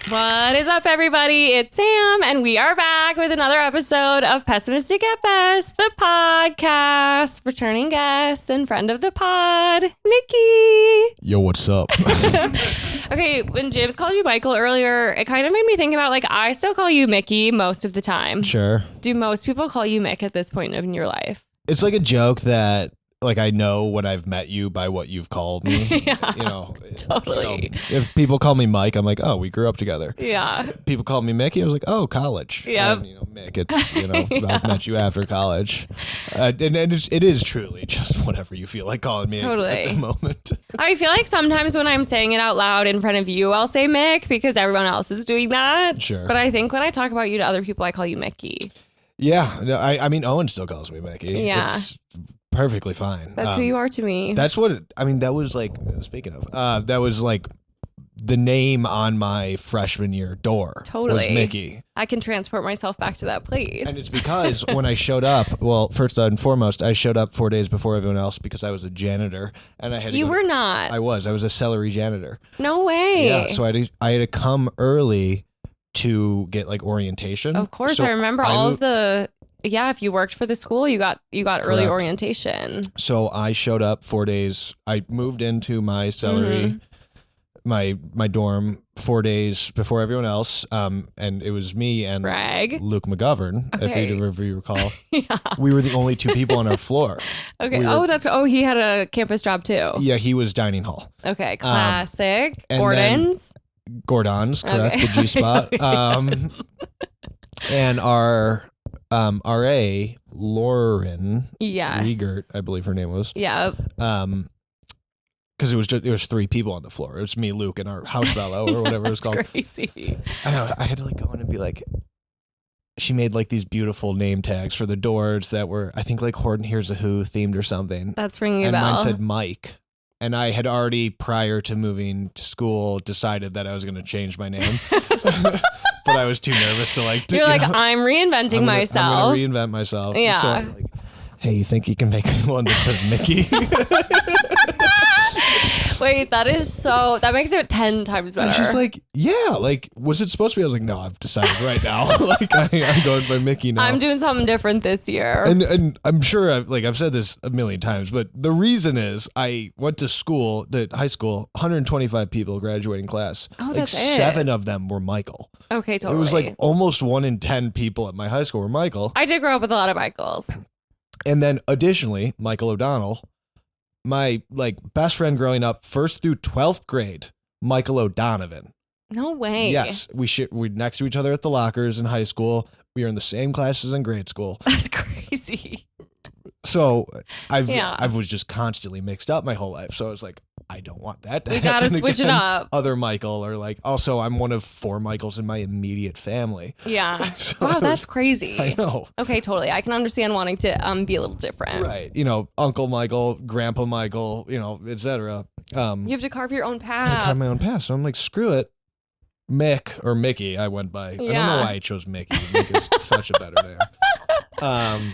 What is up, everybody? It's Sam, and we are back with another episode of Pessimistic at Best, the podcast. Returning guest and friend of the pod, Nikki. Yo, what's up? Okay, when James called you Michael earlier, it kind of made me think about, like, I still call you Mickey most of the time. Sure. Do most people call you Mick at this point in your life? It's like a joke that, like, I know when I've met you by what you've called me. Yeah, you know, totally. You know, if people call me Mike, I'm like, oh, we grew up together. Yeah. People call me Mickey, I was like, oh, college. Yep. And, you know, Mick, it's, you know, Yeah. I've met you after college. And it is truly just whatever you feel like calling me Totally. at the moment. I feel like sometimes when I'm saying it out loud in front of you, I'll say Mick because everyone else is doing that. Sure. But I think when I talk about you to other people, I call you Mickey. Yeah. I mean, Owen still calls me Mickey. Yeah. It's perfectly fine. That's who you are to me. That's what that was like. Speaking of, that was like the name on my freshman year door. Totally. Was Mickey. I can transport myself back to that place. And it's because when I showed up, well, first and foremost, I showed up 4 days before everyone else because I was a janitor, and I had to You were not. I was a Sellery janitor. No way. Yeah, so I had to come early to get like orientation. Of course, So I remember all of the. Yeah, if you worked for the school, you got early Correct. orientation. So I showed up 4 days. I moved into my Sellery, my dorm 4 days before everyone else. And it was me and Brag. Luke McGovern, Okay. if you recall. Yeah. We were the only two people on our floor. Okay. We were- He had a campus job too. Yeah, he was dining hall. Okay. Classic. and Gordon's. Gordon's, correct, Okay. the G spot. And our RA, Lauren Yes. Riegert, I believe her name was. Yeah. Because it was 3 people on the floor. It was me, Luke, and our house fellow or whatever it was called. Crazy. I know. I had to like go in and be like, she made like these beautiful name tags for the doors that were, I think, like Horton Hears a Who themed or something. That's ringing a And bell. mine said Mike. And I had already, prior to moving to school, decided that I was going to change my name. But I was too nervous to like. You're like, I'm reinventing I'm myself. going to reinvent myself. Yeah. So I'm like, hey, you think you can make me one that says Mickey? Wait, that makes it 10 times better. And she's like, yeah, like, was it supposed to be? I was like, no, I've decided right now. Like, I'm going by Mickey now. I'm doing something different this year. And I'm sure I've said this a million times, but the reason is I went to high school, 125 people graduating class. Oh, like that's it. 7 of them were Michael. Okay, totally. It was like almost 1 in 10 people at my high school were Michael. I did grow up with a lot of Michaels. And then additionally, Michael O'Donnell, my like best friend growing up, 1st through 12th grade, Michael O'Donovan. No way. Yes, we're next to each other at the lockers in high school. We were in the same classes in grade school. That's crazy. So Yeah. I was just constantly mixed up my whole life. So I was like, I don't want that to We happen gotta switch it again. up. Other Michael, or like, also I'm one of 4 Michaels in my immediate family. Yeah. So Wow, it that's was- crazy. I know. Okay, totally. I can understand wanting to be a little different. Right. You know, Uncle Michael, Grandpa Michael, you know, etc. You have to carve your own I path. had my own path. So I'm like, screw it. Mick or Mickey, I went by. I don't Yeah. know why I chose Mickey. Mick is such a better name.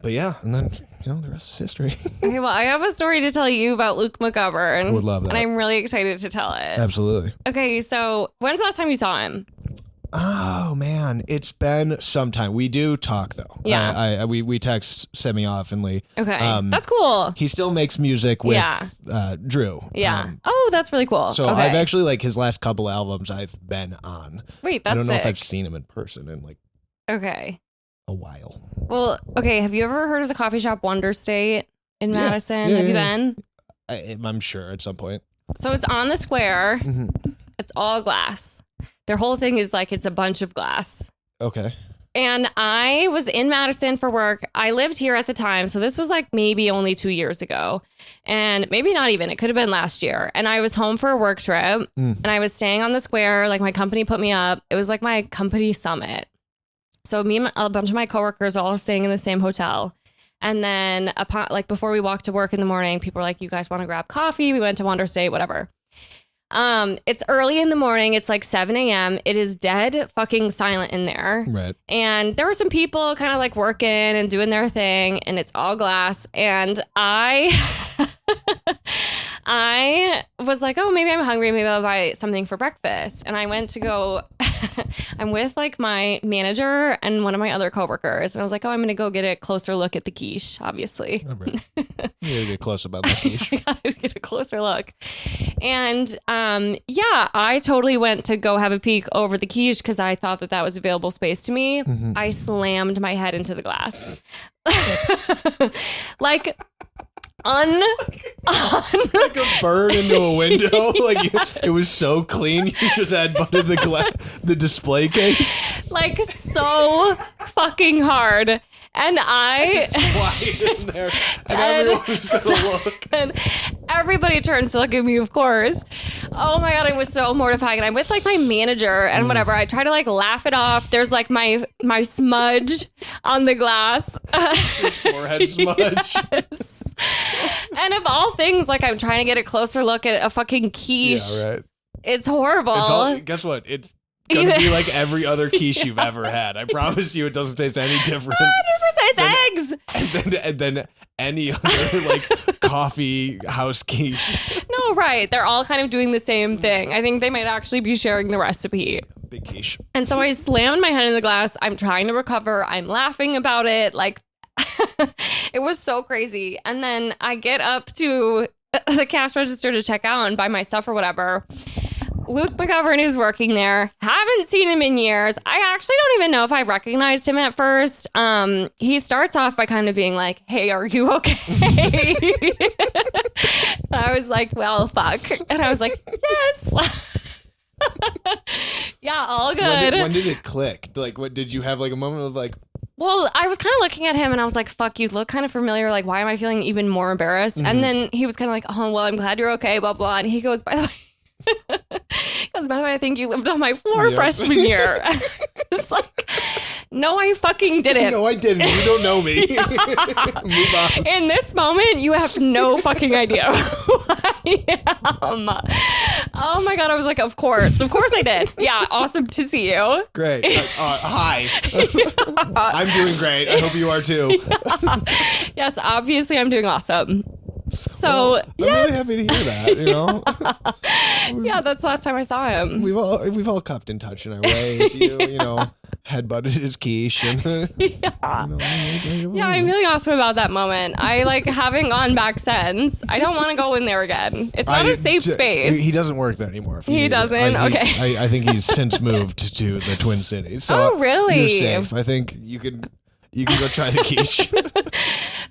But yeah, and then, you know, the rest is history. Okay, well, I have a story to tell you about Luke McGovern. I would love that. And I'm really excited to tell it. Absolutely. Okay, so when's the last time you saw him? Oh man, it's been some time. We do talk though. Yeah. We text semi-oftenly. Okay, that's cool. He still makes music with Yeah. Drew. Yeah. Oh, that's really cool. So okay. I've actually, like, his last couple albums I've been on. Wait, that's I don't know if sick. I've seen him in person in like Okay. a while. Well, okay. Have you ever heard of the coffee shop Wonder State in Yeah. Madison? Yeah, Have you yeah, been? I'm sure at some point. So it's on the square. Mhm. It's all glass. Their whole thing is like it's a bunch of glass. Okay. And I was in Madison for work. I lived here at the time. So this was like maybe only 2 years ago. And maybe not even. It could have been last year. And I was home for a work trip. And I was staying on the square. Like my company put me up. It was like my company summit. So me and a bunch of my coworkers all staying in the same hotel. And then before we walked to work in the morning, people were like, you guys want to grab coffee? We went to Wonder State, whatever. It's early in the morning. It's like 7 a.m. It is dead fucking silent in there. Right. And there were some people kind of like working and doing their thing, and it's all glass. And I I was like, oh, maybe I'm hungry. Maybe I'll buy something for breakfast. And I went to go, I'm with like my manager and one of my other coworkers. And I was like, oh, I'm going to go get a closer look at the quiche, obviously. Oh, right. You gotta get close about the quiche. I gotta get a closer look. And I totally went to go have a peek over the quiche because I thought that was available space to me. Mm-hmm. I slammed my head into the glass. like like a bird into a window. Like it was so clean. You just had butted the display case. Like so fucking hard. And I quiet in there, and everyone was gonna look. And everybody turns to look at me, of course. Oh my god, it was so mortifying. And I'm with like my manager and whatever. I try to like laugh it off. There's like my smudge on the glass. Your forehead smudge. Yes. And of all things, like I'm trying to get a closer look at a fucking quiche. Yeah, right. It's horrible. Guess what? It's gonna be like every other quiche you've ever had. I promise you, it doesn't taste any different. 100%, it's eggs. And then any other like coffee house quiche. No, right. They're all kind of doing the same thing. I think they might actually be sharing the recipe. Big quiche. And so I slammed my head in the glass. I'm trying to recover. I'm laughing about it. Like, it was so crazy. And then I get up to the cash register to check out and buy my stuff or whatever. Luke McGovern is working there. Haven't seen him in years. I actually don't even know if I recognized him at first. He starts off by kind of being like, hey, are you okay? And I was like, well, fuck. And I was like, yes. Yeah, all good. When did it click? Like, what did you have like a moment of like, well, I was kind of looking at him and I was like, fuck, you look kind of familiar. Like, why am I feeling even more embarrassed? Mm-hmm. And then he was kind of like, oh, well, I'm glad you're okay, blah, blah. And he goes, by the way, I think you lived on my floor freshman year. It's like, no, I fucking didn't. No, I didn't. You don't know me. Move on. In this moment, you have no fucking idea who I am. Oh my God. I was like, of course I did. Yeah. Awesome to see you. Great. Hi. I'm doing great. I hope you are too. Yeah. Yes, obviously I'm doing awesome. So well, I'm really happy to hear that, you know. Yeah, that's the last time I saw him. We've all kept in touch in our ways. You know, headbutted his quiche and yeah, I'm really awesome about that moment. I like haven't gone back since. I don't want to go in there again. It's not a safe space. He doesn't work there anymore. He doesn't? Okay. I think he's since moved to the Twin Cities. So oh, really? You're safe. I think you can go try the quiche.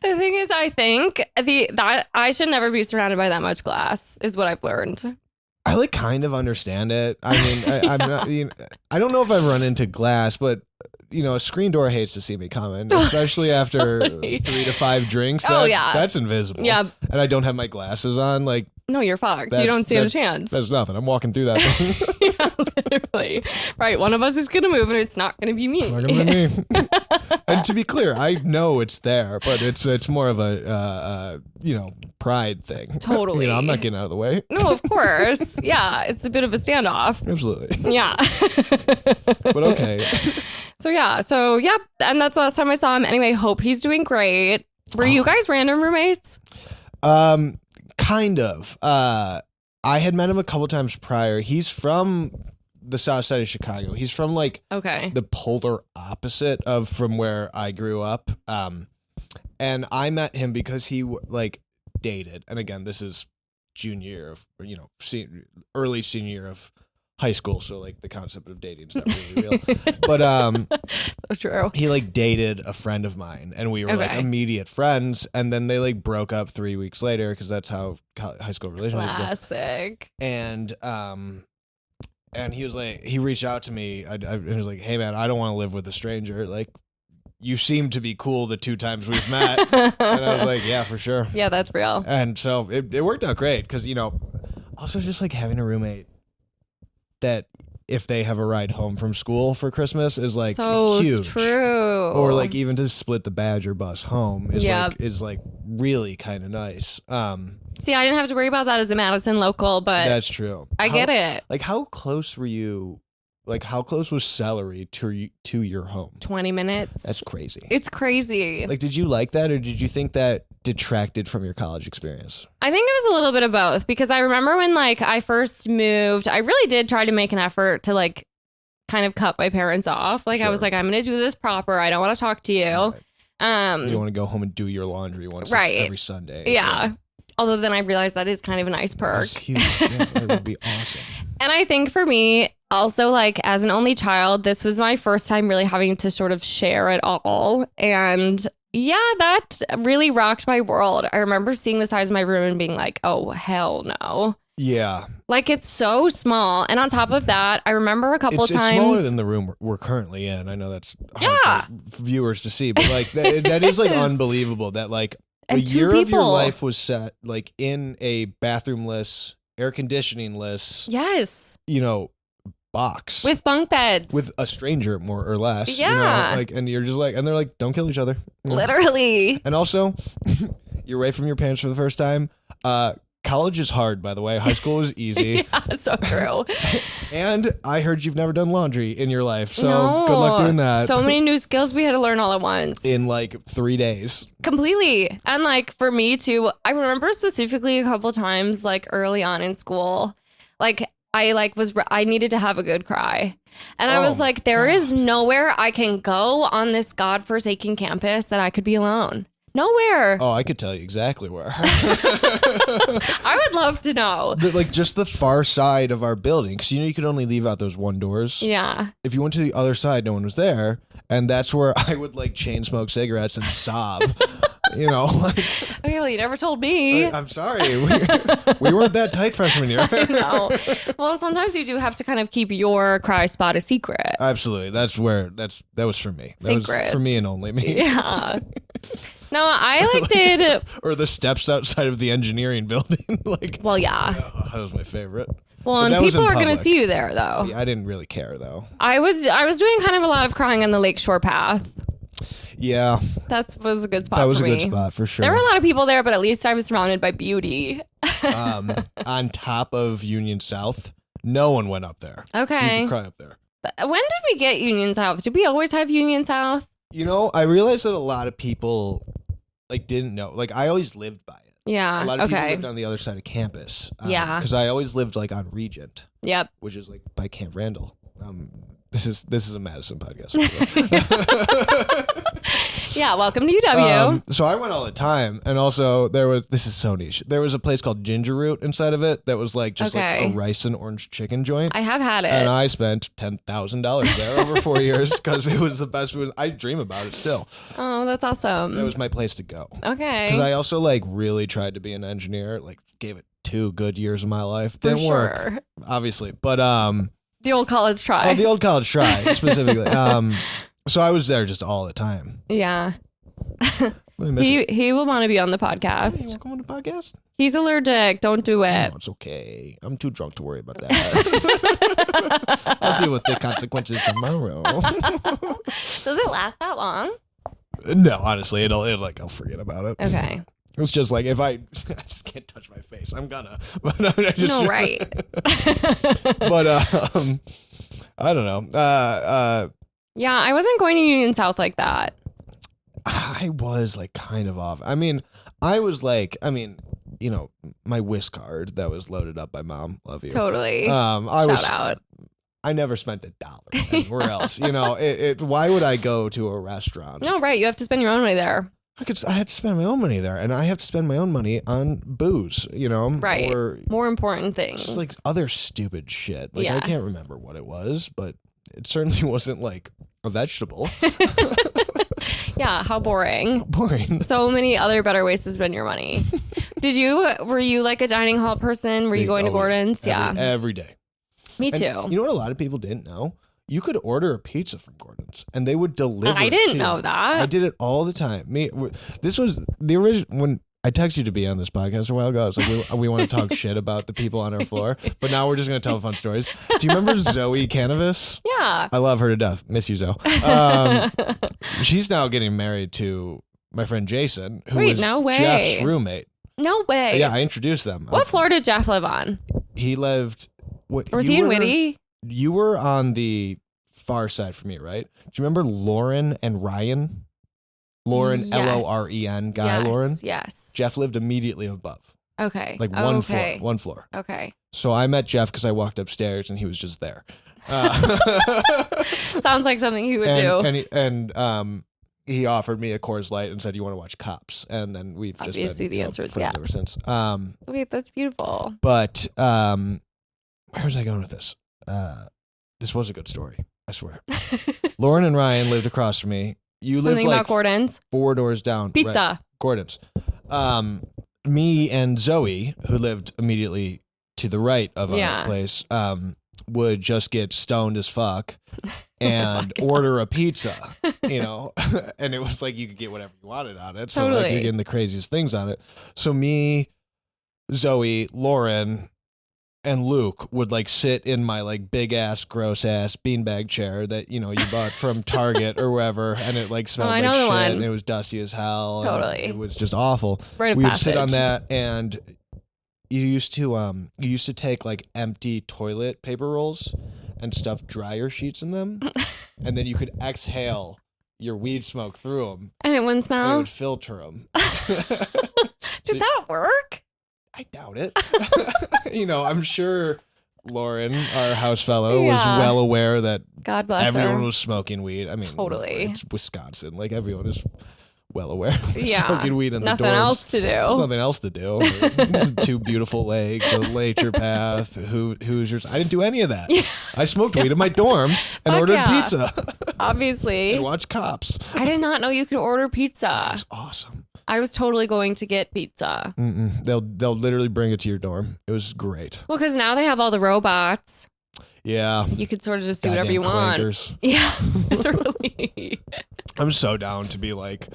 The thing is, I think that I should never be surrounded by that much glass is what I've learned. I like kind of understand it. I mean, I'm not. I don't know if I've run into glass, but you know, a screen door hates to see me coming, especially after 3 to 5 drinks. That's invisible. Yeah, and I don't have my glasses on. Like, no, you're fucked. You don't stand a chance. That's nothing. I'm walking through that thing. Yeah, literally. Right. One of us is gonna move, and it's not gonna be me. It's not gonna be me. And to be clear, I know it's there, but it's more of a pride thing. Totally. I'm not getting out of the way. No, of course. Yeah, it's a bit of a standoff. Absolutely. Yeah. But okay. So yeah, and that's the last time I saw him. Anyway, hope he's doing great. Were you guys random roommates? Kind of. I had met him a couple times prior. He's from the south side of Chicago. He's from like the polar opposite of from where I grew up. And I met him because he like dated. And again, this is junior year of, early senior year of high school. So like the concept of dating is not really real. But so true. He like dated a friend of mine and we were like immediate friends. And then they like broke up 3 weeks later because that's how high school relationships go. Classic. And he was like, he reached out to me. I was like, hey man, I don't want to live with a stranger. Like, you seem to be cool the 2 times we've met. And I was like, yeah, for sure. Yeah, that's real. And so it worked out great because, also just like having a roommate that if they have a ride home from school for Christmas is like so huge. True. Or like even to split the Badger bus home is like really kind of nice. See, I didn't have to worry about that as a Madison local, but that's true. I get it. Like how close were you? Like how close was Sellery to your home? 20 minutes. That's crazy. It's crazy. Like, did you like that, or did you think that detracted from your college experience? I think it was a little bit of both, because I remember when like I first moved, I really did try to make an effort to like kind of cut my parents off. Like, I was like, I'm going to do this proper. I don't want to talk to you. Right. You want to go home and do your laundry once every Sunday. Yeah. Although then I realized that is kind of a nice perk. That's huge. Yeah, that would be awesome. And I think for me, also, like, as an only child, this was my first time really having to sort of share it all. And yeah, that really rocked my world. I remember seeing the size of my room and being like, oh, hell no. Yeah. Like, it's so small. And on top of that, I remember a couple times. It's smaller than the room we're currently in. I know that's hard for viewers to see, but like that is like unbelievable that like a year of your life was set like in a bathroomless, air conditioning-less, box with bunk beds with a stranger, more or less. Yeah. Like, and you're just like, and they're like, don't kill each other. Literally. And also, you're away from your parents for the first time. College is hard, by the way. High school is easy. Yeah, so true. And I heard you've never done laundry in your life, so good luck doing that. So many new skills we had to learn all at once. In like 3 days. Completely. And like for me too, I remember specifically a couple times like early on in school, like I needed to have a good cry. And I was like, there is nowhere I can go on this godforsaken campus that I could be alone. Nowhere. Oh, I could tell you exactly where. I would love to know. Like just the far side of our building. Because you could only leave out those one doors. Yeah. If you went to the other side, no one was there. And that's where I would like chain smoke cigarettes and sob. Like, okay, well, you never told me. I'm sorry. We weren't that tight freshman year. I know. Well, sometimes you do have to kind of keep your cry spot a secret. Absolutely. That was for me. That secret. Was for me and only me. Yeah. No, I did. Or the steps outside of the engineering building. Well, yeah. That was my favorite. Well, and people are going to see you there, though. Yeah, I didn't really care, though. I was doing kind of a lot of crying on the Lakeshore Path. Yeah. That was a good spot for me. That was a good spot, for sure. There were a lot of people there, but at least I was surrounded by beauty. On top of Union South, no one went up there. Okay. You could cry up there. When did we get Union South? Did we always have Union South? I realized that a lot of people didn't know. Like, I always lived by it. Yeah. A lot of people lived on the other side of campus. Yeah. Because I always lived on Regent. Yep. Which is by Camp Randall. This is a Madison podcast. Yeah, welcome to UW. So I went all the time, and also this is so niche. There was a place called Ginger Root inside of it that was just a rice and orange chicken joint. I have had it, and I spent $10,000 there over 4 years because it was the best food. I dream about it still. Oh, that's awesome. That was my place to go. Okay. Because I also really tried to be an engineer. Gave it 2 good years of my life. Didn't work, obviously, but the old college try. Oh, the old college try specifically. So I was there just all the time. Yeah. He will want to be on the podcast. Hey, you want to come on the podcast? He's allergic. Don't do it. No, it's okay. I'm too drunk to worry about that. I'll deal with the consequences tomorrow. Does it last that long? No, honestly, I'll forget about it. Okay. It's just if I just can't touch my face, I'm gonna. But I just, no, right. But I don't know. Yeah, I wasn't going to Union South like that. I was kind of off. I mean, I was my Whisk card that was loaded up by Mom. Love you. Totally. Shout out. I never spent $1 anywhere else. Why would I go to a restaurant? No, right. You have to spend your own money there. I had to spend my own money there, and I have to spend my own money on booze, Right. Or more important things. Just other stupid shit. Yes. I can't remember what it was, but it certainly wasn't a vegetable. Yeah, how boring. Boring. So many other better ways to spend your money. Were you a dining hall person? Were you going to Gordon's? Every day. Me too. You know what a lot of people didn't know? You could order a pizza from Gordon's and they would deliver. I didn't know that. I did it all the time. This was the original when I texted you to be on this podcast a while ago. I was like, we want to talk shit about the people on our floor, but now we're just going to tell fun stories. Do you remember Zoe Cannabis? Yeah. I love her to death. Miss you, Zoe. She's now getting married to my friend Jason, who is Jeff's roommate. No way. Yeah, I introduced them. What floor did Jeff live on? He lived... Was he in Whitty? You were on the far side from me, right? Do you remember Lauren and Ryan? Lauren, Yes. Loren, guy Yes. Lauren. Yes. Jeff lived immediately above. Okay. Like one floor. Okay. So I met Jeff because I walked upstairs and he was just there. Sounds like something he would do. And he offered me a Coors Light and said, "You want to watch Cops?" And then we've Obviously just been the answer is yes ever since. Wait, that's beautiful. But where was I going with this? This was a good story, I swear. Lauren and Ryan lived across from me. You Something lived like about Gordon's 4 doors down. pizza. Right, Gordon's. Me and Zoe, who lived immediately to the right of our place, would just get stoned as fuck and order a pizza, and it was like you could get whatever you wanted on it. So like you're getting the craziest things on it. So me, Zoe, Lauren, and Luke would like sit in my like big ass, gross ass beanbag chair that, you bought from Target or wherever. And it like smelled like shit and it was dusty as hell. Totally. It was just awful. We would sit on that and you used to take like empty toilet paper rolls and stuff dryer sheets in them. And then you could exhale your weed smoke through them. And it wouldn't smell? And it would filter them. Did that work? I doubt it. I'm sure Lauren, our house fellow, was well aware that God bless everyone her. was smoking weed. I mean, totally. It's Wisconsin. Like everyone is well aware of Yeah. smoking weed in Nothing the dorms. else to do. There's nothing else to do. 2 beautiful lakes, a nature path, Hoosiers. I didn't do any of that. Yeah. I smoked weed in my dorm and ordered pizza. Obviously. And watched Cops. I did not know you could order pizza. It was awesome. I was totally going to get pizza. They'll literally bring it to your dorm. It was great. Well, because now they have all the robots. Yeah. You could sort of just do whatever you clankers. Want. Yeah, literally. I'm so down to be like,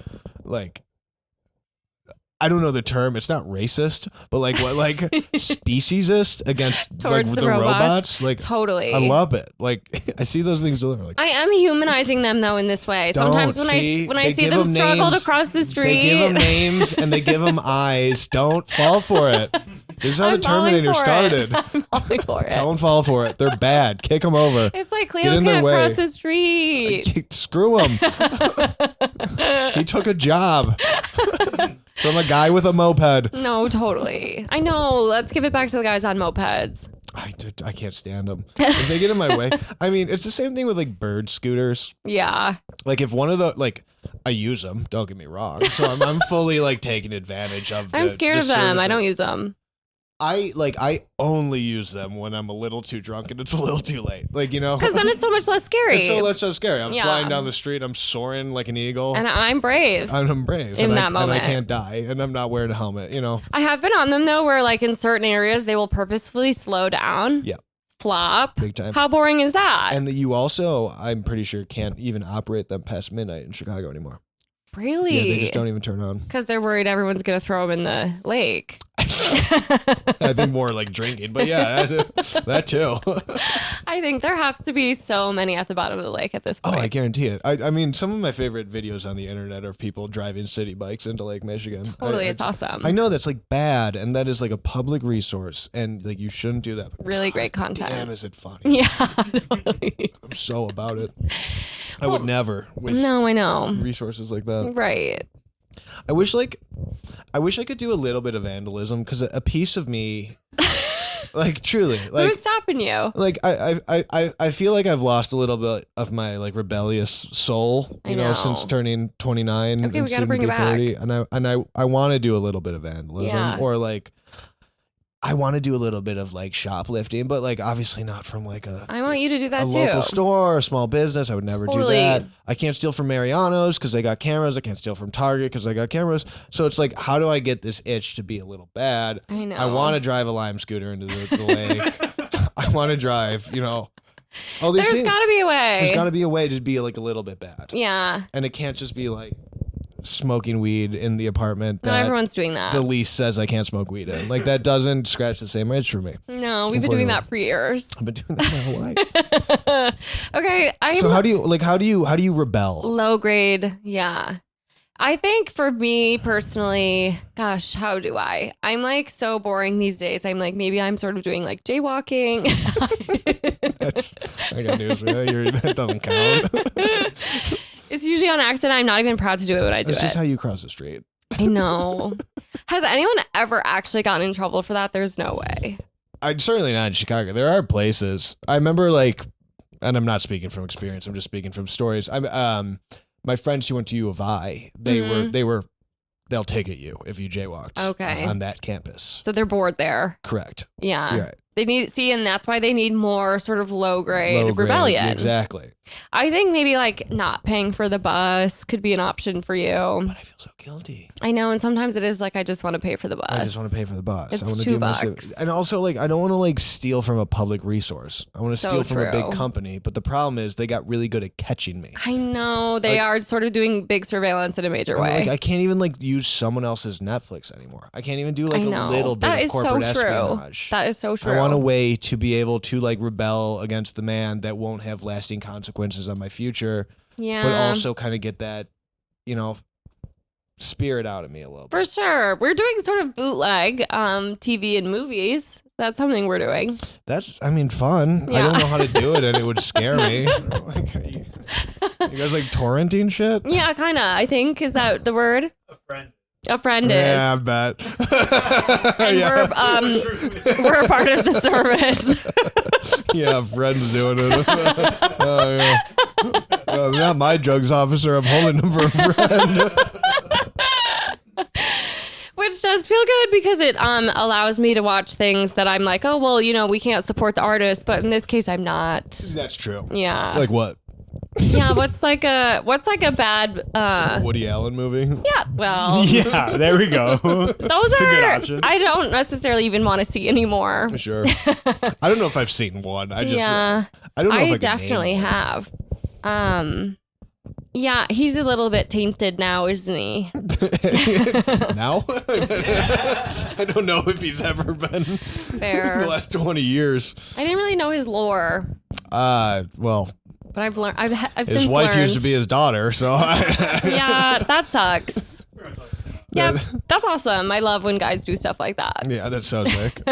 I don't know the term. It's not racist, but like speciesist against towards like the robots. Like totally, I love it. Like I see those things. Like I am humanizing them though in this way. Sometimes when I see them struggle to cross the street, they give them names and they give them eyes. Don't fall for it. This is how the Terminator started. I'm falling for it. Don't fall for it. They're bad. Kick them over. It's like Cleo can't cross the street. Screw him. He took a job from a guy with a moped. No, totally. I know. Let's give it back to the guys on mopeds. I can't stand them. If they get in my way. I mean, it's the same thing with like bird scooters. Yeah. Like if one of the I use them. Don't get me wrong. So I'm fully like taking advantage of. I'm scared of them. I don't use them. I only use them when I'm a little too drunk and it's a little too late. Like, because then it's so much less scary. It's so scary. I'm flying down the street. I'm soaring like an eagle. And I'm brave. I'm brave. In that moment. And I can't die. And I'm not wearing a helmet, I have been on them though where like in certain areas they will purposefully slow down. Yeah. Flop. Big time. How boring is that? And that you also, I'm pretty sure, can't even operate them past midnight in Chicago anymore. Really? Yeah, they just don't even turn on. Because they're worried everyone's going to throw them in the lake. I think more like drinking, but yeah, that too. I think there have to be so many at the bottom of the lake at this point. Oh, I guarantee it. I mean, some of my favorite videos on the internet are people driving city bikes into Lake Michigan. Totally, it's awesome. I know that's like bad, and that is like a public resource, and like you shouldn't do that. Really great content. Damn, is it funny? Yeah, totally. I'm so about it. I would never waste I know. resources like that. Right. I wish I could do a little bit of vandalism because a piece of me, like truly, like who's stopping you? Like I feel like I've lost a little bit of my like rebellious soul, you know, since turning 29. Okay, and we gotta bring it back. 30, and I want to do a little bit of vandalism, or like I want to do a little bit of like shoplifting, but like obviously not from like I want you to do that too. Local store or a small business. I would never do that. I can't steal from Mariano's because they got cameras. I can't steal from Target because they got cameras. So it's like, how do I get this itch to be a little bad? I know. I want to drive a Lime scooter into the lake. I want to drive, all these There's got to be a way. There's got to be a way to be like a little bit bad. Yeah. And it can't just be like smoking weed in the apartment that not everyone's doing that. The lease says I can't smoke weed in. Like that doesn't scratch the same itch for me. No, we've been doing that for years. I've been doing that my whole life. Okay, so how do you rebel? Low grade, yeah. I think for me personally, gosh, how do I? I'm like so boring these days. I'm like, maybe I'm sort of doing like jaywalking. I got news for you. That doesn't count. It's usually usually on accident. I'm not even proud to do it when I do it. That's just how you cross the street. I know. Has anyone ever actually gotten in trouble for that? There's no way. I'd certainly not in Chicago. There are places. I remember and I'm not speaking from experience. I'm just speaking from stories. My friends who went to U of I, they'll ticket you if you jaywalked on that campus. So they're bored there. Correct. Yeah. You're right. They and that's why they need more sort of low grade rebellion. Exactly. I think maybe like not paying for the bus could be an option for you. But I feel so guilty. I know, and sometimes it is like I just want to pay for the bus. I just want to pay for the bus. It's I want to $2. And also I don't want to steal from a public resource. I want to steal from a big company. But the problem is they got really good at catching me. I know. They are sort of doing big surveillance in a major way. I can't even use someone else's Netflix anymore. I can't even do a little bit of corporate espionage. That is so true. I want a way to be able to rebel against the man that won't have lasting consequences on my future. Yeah. But also kind of get that, spirit out of me a little bit. For sure. We're doing sort of bootleg TV and movies. That's something we're doing. That's, fun. Yeah. I don't know how to do it and it would scare me. You guys torrenting shit? Yeah, kind of. I think. Is that the word? A friend is. Yeah, I bet. And we're a part of the service. Yeah, friend's doing it. Oh, yeah. I'm not my drugs officer. I'm holding them for a friend. Which does feel good because it allows me to watch things that I'm like, oh, well, we can't support the artist. But in this case, I'm not. That's true. Yeah. Like what? Yeah, what's like a bad Woody Allen movie? Yeah, well. Yeah, there we go. Those are a good option. I don't necessarily even want to see anymore. Sure. I don't know if I've seen one. I don't know if I definitely have. Yeah, he's a little bit tainted now, isn't he? Now? I don't know if he's ever been fair. In the last 20 years. I didn't really know his lore. Well, but I've learned. I've his since wife learned. used to be his daughter, so yeah, that sucks. Yeah, that's awesome. I love when guys do stuff like that. Yeah, that's so sick.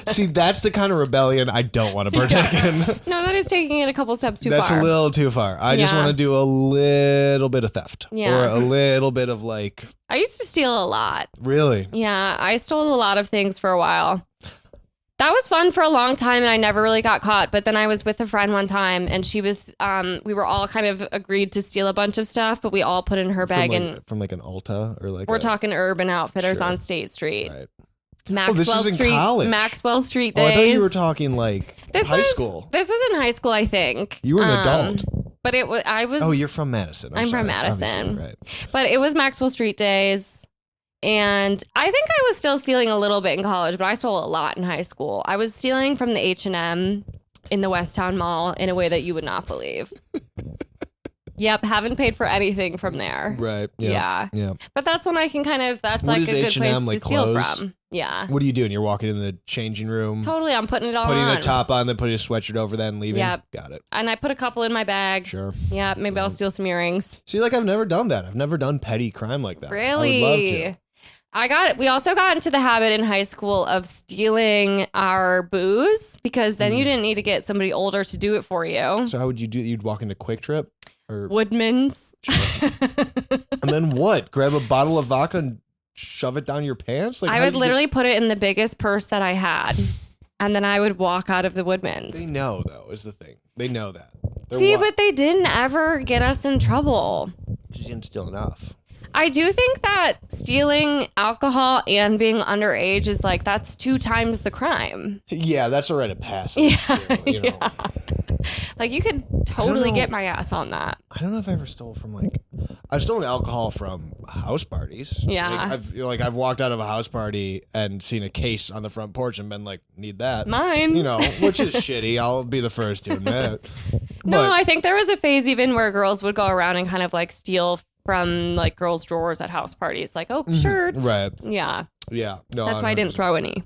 See, that's the kind of rebellion I don't want to partake in. No, that is taking it a couple steps too far. That's a little too far. I just want to do a little bit of theft. Yeah. Or a little bit of I used to steal a lot. Really? Yeah, I stole a lot of things for a while. That was fun for a long time, and I never really got caught. But then I was with a friend one time, and she was, we were all kind of agreed to steal a bunch of stuff, but we all put in her bag. From an Ulta or we're talking Urban Outfitters on State Street. Right. Maxwell this is Street. In college. Maxwell Street days. Oh, I thought you were talking high school. This was in high school, I think. You were an adult. But I was. Oh, you're from Madison. I'm from Madison. Right. But it was Maxwell Street days. And I think I was still stealing a little bit in college, but I stole a lot in high school. I was stealing from the H&M in the Westtown Mall in a way that you would not believe. Yep, haven't paid for anything from there. Right. Yeah. Yeah. But that's when I can that's what like a good H&M, place to steal from. Yeah. What are you doing? You're walking in the changing room? Totally, I'm putting it all putting on. a top on, then putting a sweatshirt over that and leaving? Yep. Got it. And I put a couple in my bag. Sure. Yeah, maybe I'll steal some earrings. See, I've never done that. I've never done petty crime like that. Really? I would love to. We also got into the habit in high school of stealing our booze because then you didn't need to get somebody older to do it for you. So how would you do it? You'd walk into Quick Trip? Or Woodman's. Sure. And then what? Grab a bottle of vodka and shove it down your pants? I would literally put it in the biggest purse that I had. And then I would walk out of the Woodman's. They know, though, is the thing. They know that. But they didn't ever get us in trouble. Because you didn't steal enough. I do think that stealing alcohol and being underage is that's 2 times the crime. Yeah, that's a rite of passage. Yeah, you know. yeah. You could totally get my ass on that. I don't know if I ever stole from I've stolen alcohol from house parties. Yeah. I've walked out of a house party and seen a case on the front porch and been like, need that. Mine. Which is shitty. I'll be the first to admit. No, I think there was a phase even where girls would go around and kind of steal from girls' drawers at house parties. Shirt. Right. Yeah. Yeah. No, that's why I didn't throw any.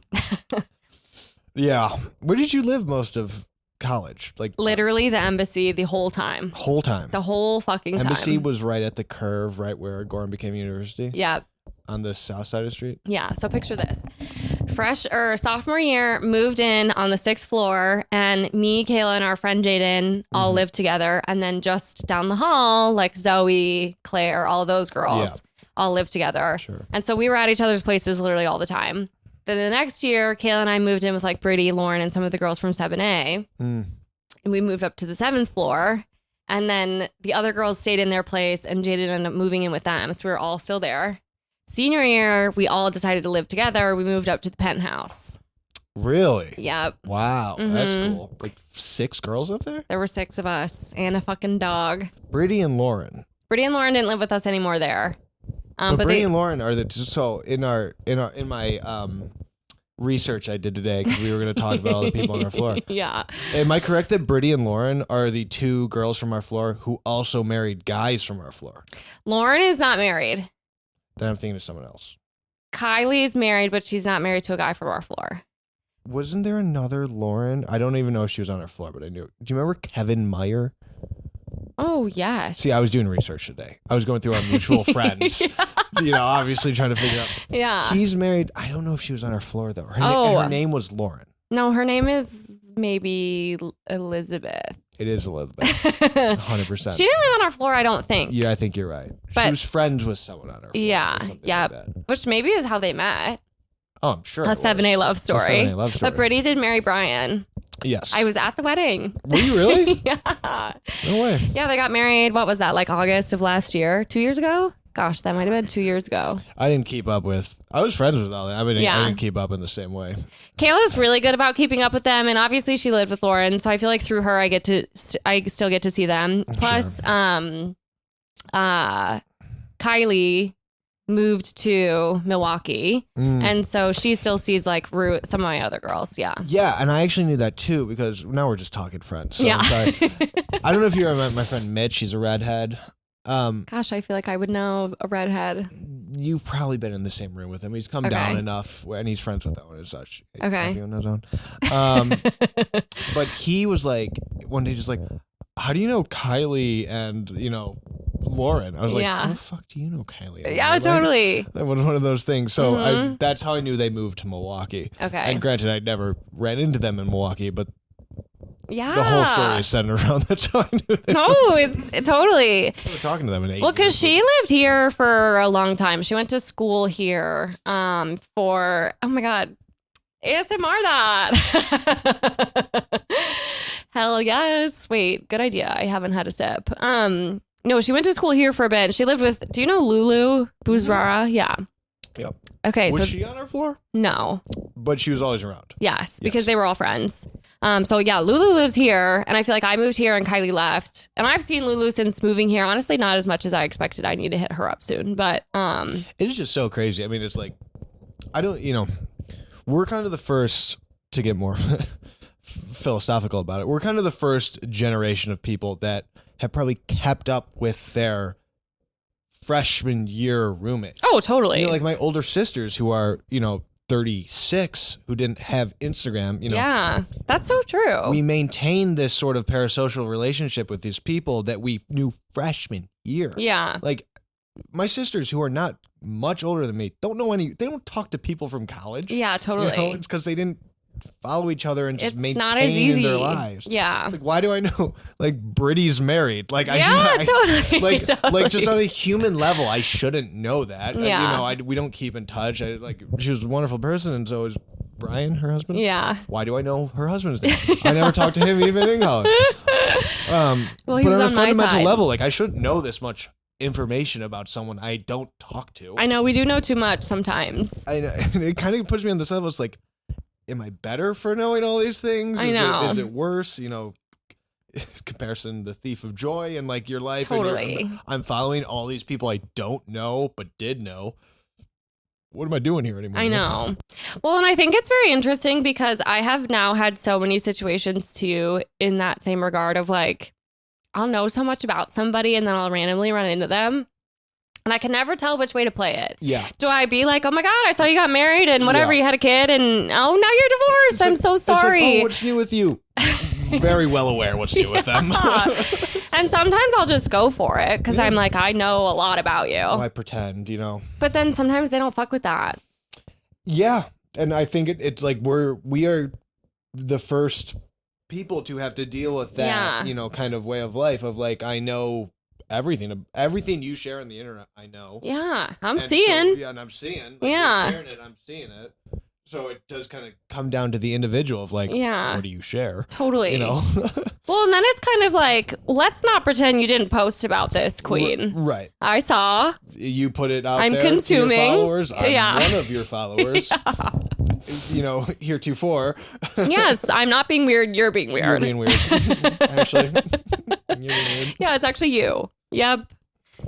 Yeah. Where did you live most of college? Literally the embassy the whole time. Whole time. The whole fucking time. Embassy was right at the curve, right where Gorham became university? Yeah. On the south side of the street? Yeah. So picture this. sophomore year, moved in on the 6th floor, and me, Kayla, and our friend Jaden all lived together. And then just down the hall, like Zoe, Claire, all those girls all lived together. Sure. And so we were at each other's places literally all the time. Then the next year, Kayla and I moved in with like Brittany, Lauren, and some of the girls from 7A. And we moved up to the 7th floor. And then the other girls stayed in their place, and Jaden ended up moving in with them. So we were all still there. Senior year, we all decided to live together. We moved up to the penthouse. Really? Yep. Wow. That's cool. Like 6 girls up there? There were 6 of us and a fucking dog. Brittany and Lauren. Brittany and Lauren didn't live with us anymore there. But Brittany and Lauren are so in my research I did today, because we were going to talk about all the people on our floor. Yeah. Am I correct that Brittany and Lauren are the 2 girls from our floor who also married guys from our floor? Lauren is not married. Then I'm thinking of someone else. Kylie's married, but she's not married to a guy from our floor. Wasn't there another Lauren? I don't even know if she was on our floor, but I knew. Do you remember Kevin Meyer? Oh, yes. See, I was doing research today. I was going through our mutual friends, obviously trying to figure out. Yeah. He's married. I don't know if she was on our floor, though. Her name was Lauren. No, her name is maybe Elizabeth. It is Elizabeth. 100%. She didn't live on our floor, I don't think. Yeah, I think you're right. But she was friends with someone on our floor. Yeah. Like which maybe is how they met. Oh, I'm sure. A 7A love story. A 7A love story. But Brittany did marry Brian. Yes. I was at the wedding. Were you really? Yeah. No way. Yeah, they got married. What was that? Like August of last year? 2 years ago? Gosh, that might have been 2 years ago. I didn't keep up with. I was friends with all that. I didn't keep up in the same way. Kayla's really good about keeping up with them, and obviously she lived with Lauren, so I feel like through her I still get to see them. Plus, Kylie moved to Milwaukee, and so she still sees like some of my other girls. Yeah. Yeah, and I actually knew that too, because now we're just talking friends. So yeah. I'm sorry. I don't know if you remember my friend Mitch. She's a redhead. Gosh, I feel like I would know a redhead. You've probably been in the same room with him. He's come down enough, and he's friends with that one and such. Okay. On his own. But he was like, one day just like, how do you know Kylie and, Lauren? I was like, how the fuck do you know Kylie? Yeah, totally. That was one of those things. So that's how I knew they moved to Milwaukee. Okay. And granted, I never ran into them in Milwaukee, but yeah, the whole story is centered around that's how I knew them. No, it totally. I was talking to them in 8 years. Well, because she lived here for a long time. She went to school here for, oh my God, ASMR that. Hell yes. Wait, good idea. I haven't had a sip. No, she went to school here for a bit. She lived with, do you know Lulu Bouzrara? Yeah. Yep. Okay. Was she on our floor? No. But she was always around. Yes, because they were all friends. So yeah, Lulu lives here, and I feel like I moved here and Kylie left. And I've seen Lulu since moving here. Honestly, not as much as I expected. I need to hit her up soon. But it is just so crazy. I mean, it's like, we're kind of the first to get more philosophical about it. We're kind of the first generation of people that have probably kept up with their freshman year roommates. Oh, totally. Like my older sisters who are, 36, who didn't have Instagram, Yeah, that's so true. We maintain this sort of parasocial relationship with these people that we knew freshman year. Yeah. Like my sisters who are not much older than me they don't talk to people from college. Yeah, totally. It's because they didn't follow each other and just it's maintain not as easy. in their lives. Yeah. Like, why do I know? Like, Britty's married. Like, totally. Like just on a human level, I shouldn't know that. Yeah. We don't keep in touch. She was a wonderful person, and so is Brian, her husband. Yeah. Why do I know her husband's name? I never talked to him even in college. Well, but on a fundamental level, like, I shouldn't know this much information about someone I don't talk to. I know we do know too much sometimes. And it kind of puts me on this level. It's like, am I better for knowing all these things? I know. Is it worse? Comparison, the thief of joy in like your life. Totally. And I'm following all these people I don't know but did know. What am I doing here anymore? I know. Well, and I think it's very interesting because I have now had so many situations too in that same regard of like, I'll know so much about somebody and then I'll randomly run into them. And I can never tell which way to play it. Yeah. Do I be like, oh my God, I saw you got married and whatever, you had a kid and oh, now you're divorced. I'm so sorry. It's like, oh, what's new with you? Very well aware what's new with them. And sometimes I'll just go for it because I'm like, I know a lot about you. I pretend, But then sometimes they don't fuck with that. Yeah. And I think it's like we are the first people to have to deal with that, kind of way of life of like, I know everything you share on the internet, I know. Yeah, I'm seeing. And I'm seeing. Like, yeah. You're sharing it, I'm seeing it. So it does kind of come down to the individual of like, what do you share? Totally. Well, and then it's kind of like, let's not pretend you didn't post about this, Queen. Right. I saw. You put it out I'm there consuming. To your followers. I'm one of your followers. Heretofore. Yes, I'm not being weird. You're being weird. You're being weird. Actually. You're being weird. Yeah, it's actually you. Yep.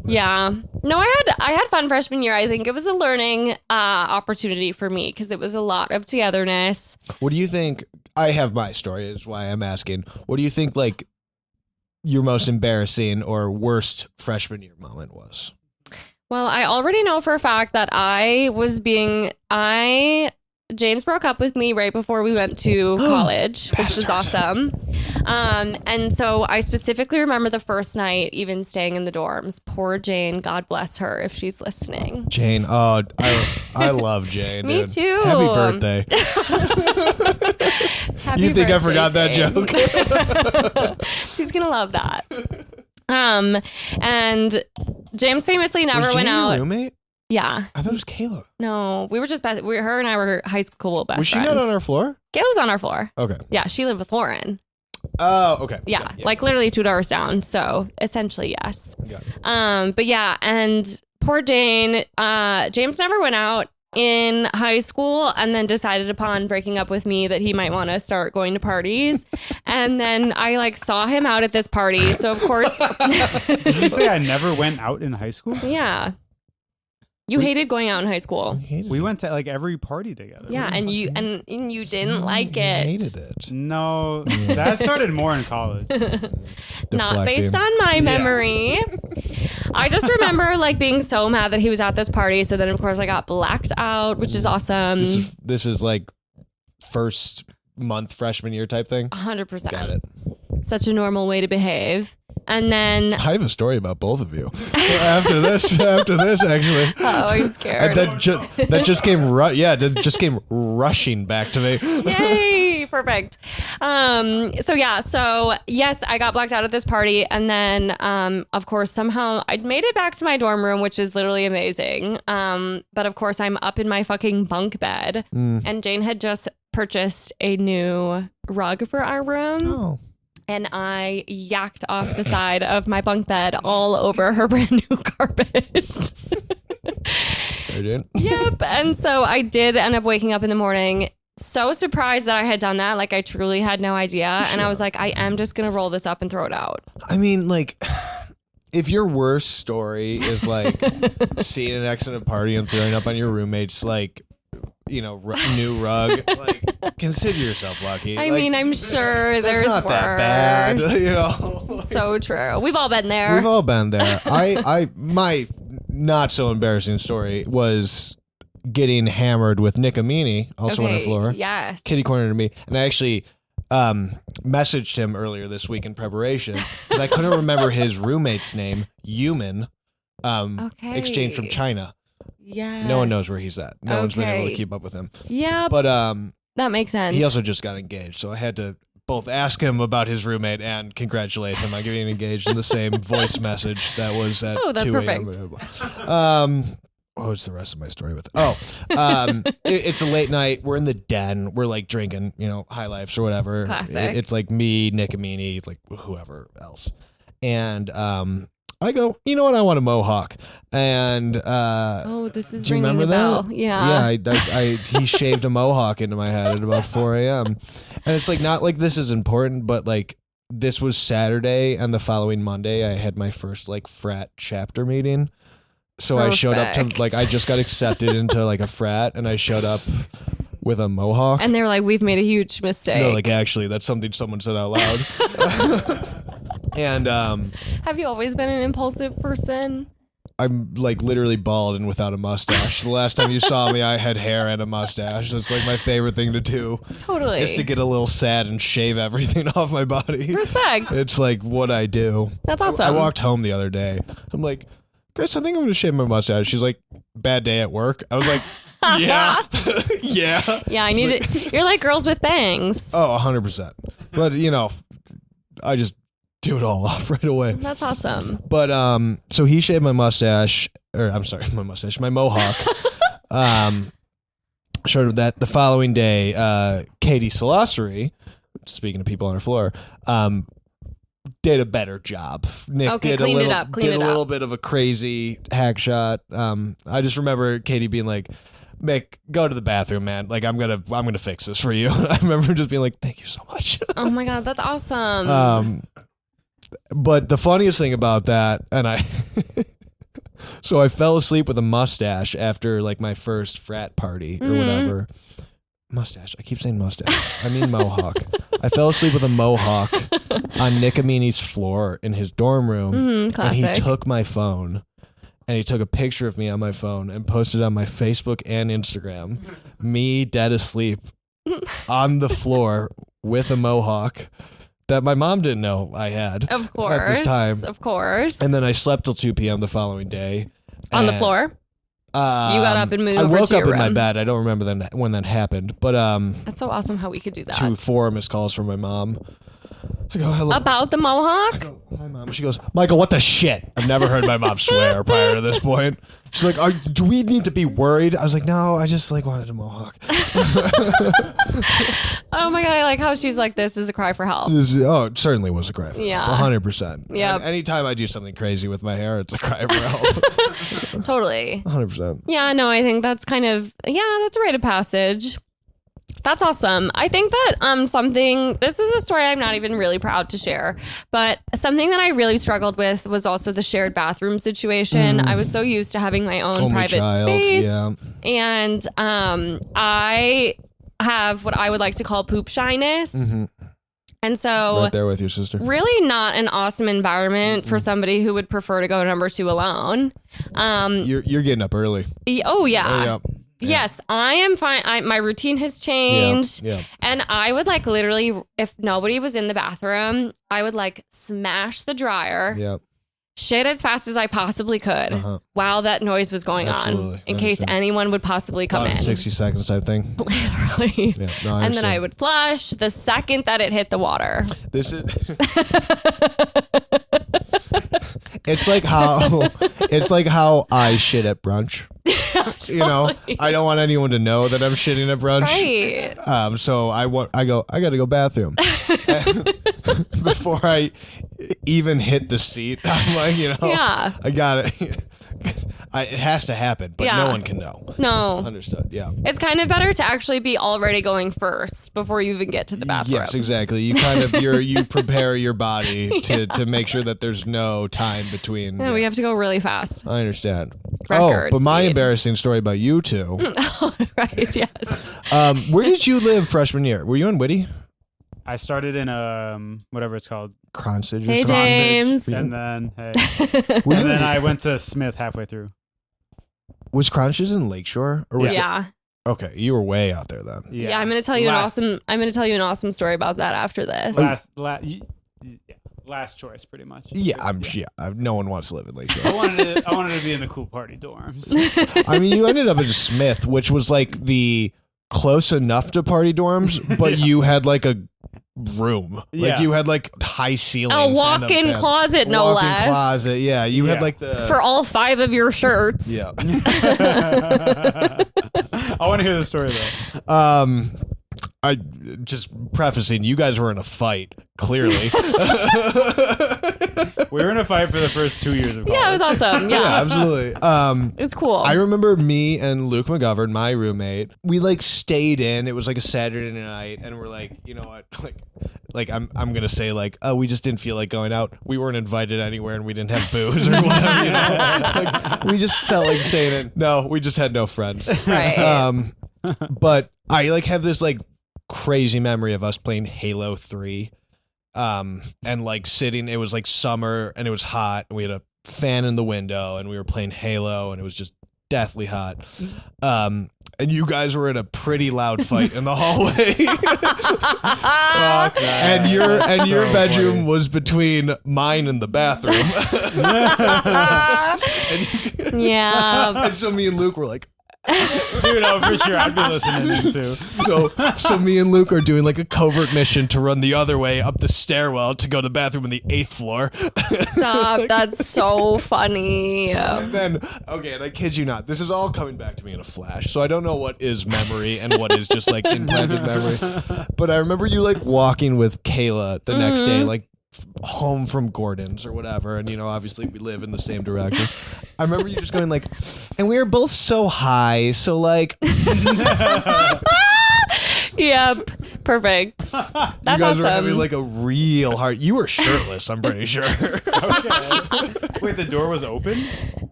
Yeah. No, I had fun freshman year. I think it was a learning opportunity for me because it was a lot of togetherness. What do you think? I have my story is why I'm asking. What do you think like your most embarrassing or worst freshman year moment was? Well, I already know for a fact that James broke up with me right before we went to college, which was awesome. And so I specifically remember the first night even staying in the dorms. Poor Jane, God bless her if she's listening. Jane, I love Jane. Me dude. too. Happy birthday. You think I forgot that joke? She's going to love that. And James famously never went out. Was Jane your roommate? Yeah. I thought it was Kayla. No, we were just her and I were high school best friends. Was she not on our floor? Kayla was on our floor. Okay. Yeah, she lived with Lauren. Oh, okay. Yeah, like literally 2 doors down. So essentially, yes. But yeah, and poor Jane, James never went out in high school and then decided upon breaking up with me that he might want to start going to parties. And then I like saw him out at this party. So of course. Did you say I never went out in high school? Yeah. You hated going out in high school. We went to like every party together. Yeah, and you didn't like it. I hated it. No, that started more in college. Not based on my memory. I just remember like being so mad that he was at this party. So then of course I got blacked out, which is awesome. This is like first month freshman year type thing. 100%. Got it. Such a normal way to behave. And then I have a story about both of you. after this, actually. Oh, I'm scared. That just came rushing back to me. Yay! Perfect. So yes, I got blacked out at this party, and then of course somehow I'd made it back to my dorm room, which is literally amazing. But of course I'm up in my fucking bunk bed, and Jane had just purchased a new rug for our room. Oh. And I yacked off the side of my bunk bed all over her brand new carpet. Sorry, dude. Yep. And so I did end up waking up in the morning so surprised that I had done that. Like I truly had no idea. Sure. And I was like, I am just going to roll this up and throw it out. I mean, like, if your worst story is like seeing an ex at a party and throwing up on your roommate's like, new rug, like consider yourself lucky. I mean, I'm sure there's not worse. That bad, So true. We've all been there. My not so embarrassing story was getting hammered with Nick Amini, also on the floor. Yes. Kitty cornered me, and I actually messaged him earlier this week in preparation because I couldn't remember his roommate's name, Yuman, exchanged from China. Yeah. No one knows where he's at. No one's been able to keep up with him. Yeah. But that makes sense. He also just got engaged, so I had to both ask him about his roommate and congratulate him on getting engaged in the same voice message that was at 2 a.m. What was the rest of my story with? It's a late night. We're in the den. We're like drinking, high lifes or whatever. Classic. It's like me, Nick Amini, like whoever else. And I go, you know what? I want a mohawk. And this is do you remember that? Bell? Yeah. Yeah. He shaved a mohawk into my head at about 4 a.m. And it's like not like this is important, but like this was Saturday, and the following Monday I had my first like frat chapter meeting. So I showed up to like I just got accepted into like a frat, and I showed up with a mohawk. And they were like, "We've made a huge mistake." No, like actually, that's something someone said out loud. And have you always been an impulsive person? I'm like literally bald and without a mustache. The last time you saw me, I had hair and a mustache. That's like my favorite thing to do. Totally. Is to get a little sad and shave everything off my body. Respect. It's like what I do. That's awesome. I walked home the other day. I'm like, Grace, I think I'm going to shave my mustache. She's like, bad day at work. I was like, Yeah. Yeah. Yeah, I need it. You're like girls with bangs. Oh, 100%. But, I just do it all off right away. That's awesome. But, so he shaved my mustache, my mohawk. Showed that the following day, Katie Sellery, speaking of people on her floor, did a better job. Nick did cleaned a little bit of a crazy hack shot. I just remember Katie being like, Mick, go to the bathroom, man. Like, I'm gonna fix this for you. I remember just being like, thank you so much. Oh my God, that's awesome. But the funniest thing about that, so I fell asleep with a mustache after like my first frat party or whatever. Mustache. I keep saying mustache. I mean mohawk. I fell asleep with a mohawk on Nick Amini's floor in his dorm room. Classic. And he took my phone and he took a picture of me on my phone and posted on my Facebook and Instagram, me dead asleep on the floor with a mohawk that my mom didn't know I had. Of course. At this time. Of course. And then I slept till 2 p.m. the following day. On the floor? You got up and moved over to your room. I woke up in my bed. I don't remember when that happened. But that's so awesome how we could do that. 4 missed calls from my mom. I go, hello. About the mohawk? I go, hi, Mom. She goes, Michael, what the shit? I've never heard my mom swear prior to this point. She's like, do we need to be worried? I was like, no, I just like wanted a mohawk. Oh my God, I like how she's like, this is a cry for help. It certainly was a cry for help. Yeah. 100%. Yeah. Anytime I do something crazy with my hair, it's a cry for help. Totally. 100%. Yeah, no, I think that's kind of, that's a rite of passage. That's awesome. I think that this is a story I'm not even really proud to share, but something that I really struggled with was also the shared bathroom situation. I was so used to having my own private space. Yeah. And I have what I would like to call poop shyness. And so right there with your sister. Really not an awesome environment for somebody who would prefer to go number 2 alone. You're getting up early. Oh, yeah. Hurry up. Yeah. Yes, I am fine. My routine has changed. Yeah. And I would like literally, if nobody was in the bathroom, I would like smash the dryer. Yep. Shit as fast as I possibly could while that noise was going on in case anyone would possibly come in. 60 seconds type thing. Literally. Yeah, no, I and then I would flush the second that it hit the water. This is It's like how I shit at brunch. Totally. I don't want anyone to know that I'm shitting at brunch. Right. So I got to go bathroom. Before I even hit the seat, I'm like, yeah. I got it. It has to happen, but no one can know. No. Understood. Yeah. It's kind of better to actually be already going first before you even get to the bathroom. Yes, exactly. You kind of you prepare your body to make sure that there's no time between. No, we have to go really fast. I understand. Record but my speed. embarrassing story about you two. Right. Yes. Where did you live freshman year? Were you in Whitty? I started in whatever it's called. Cronsage. Hey, James. And then then I went to Smith halfway through. Was Cronsage in Lakeshore? Or was Yeah. Okay, you were way out there then. Yeah, I'm going to tell you an awesome story about that after this. Last choice, pretty much. Yeah, no one wants to live in Lakeshore. I wanted to be in the cool party dorms. I mean, you ended up in Smith, which was like the close enough to party dorms, but you had like a room. Like you had like high ceilings. A walk-in closet, no less. Walk-in closet, yeah. You had like the... For all 5 of your shirts. Yeah. I want to hear the story though. I just prefacing, you guys were in a fight, clearly. We were in a fight for the first 2 years of college. Yeah, it was awesome. Yeah, absolutely. It's cool. I remember me and Luke McGovern, my roommate, we like stayed in. It was like a Saturday night, and we're like, you know what? Like I'm gonna say like, oh, we just didn't feel like going out. We weren't invited anywhere, and we didn't have booze or whatever. Like, we just felt like staying in. No, we just had no friends. Right. But I like have this like crazy memory of us playing Halo 3. And like sitting, it was like summer and it was hot and we had a fan in the window and we were playing Halo and it was just deathly hot. And you guys were in a pretty loud fight in the hallway. And your bedroom was between mine and the bathroom. Yeah. And so me and Luke were like, Dude, oh, for sure. I'd be listening in too. So me and Luke are doing like a covert mission to run the other way up the stairwell to go to the bathroom on the 8th floor. Stop. That's so funny. And then, okay, and I kid you not, this is all coming back to me in a flash. So I don't know what is memory and what is just like implanted memory. But I remember you like walking with Kayla the next day, like home from Gordon's or whatever, and obviously we live in the same direction. I remember you just going like, and we were both so high, so like yep, perfect. That's you guys awesome. were having like a real hard. You were shirtless, I'm pretty sure. Okay. Wait, the door was open?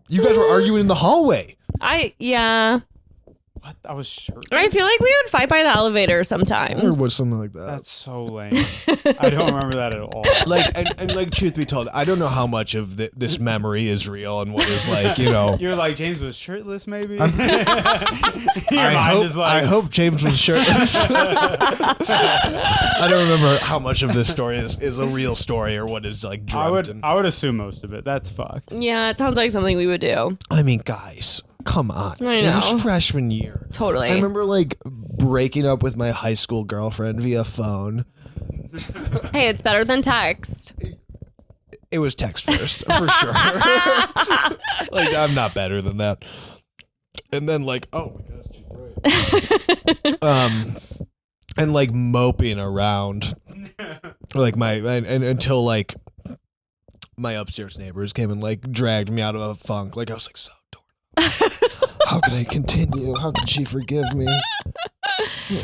You guys were arguing in the hallway. Yeah. What? I was shirtless? I feel like we would fight by the elevator sometimes. Or was something like that. That's so lame. I don't remember that at all. Like, and like, truth be told, I don't know how much of this memory is real and what is like, You're like, James was shirtless, maybe? I hope James was shirtless. I don't remember how much of this story is a real story or what is like dreamt. I would assume most of it. That's fucked. Yeah, it sounds like something we would do. I mean, guys, come on. I know. It was freshman year. Totally. I remember like breaking up with my high school girlfriend via phone. Hey, it's better than text. It was text first, for sure. Like, I'm not better than that. And then like, oh my gosh, she's right. And like moping around, like until like my upstairs neighbors came and like dragged me out of a funk. Like I was like so torn. How could I continue? How could she forgive me?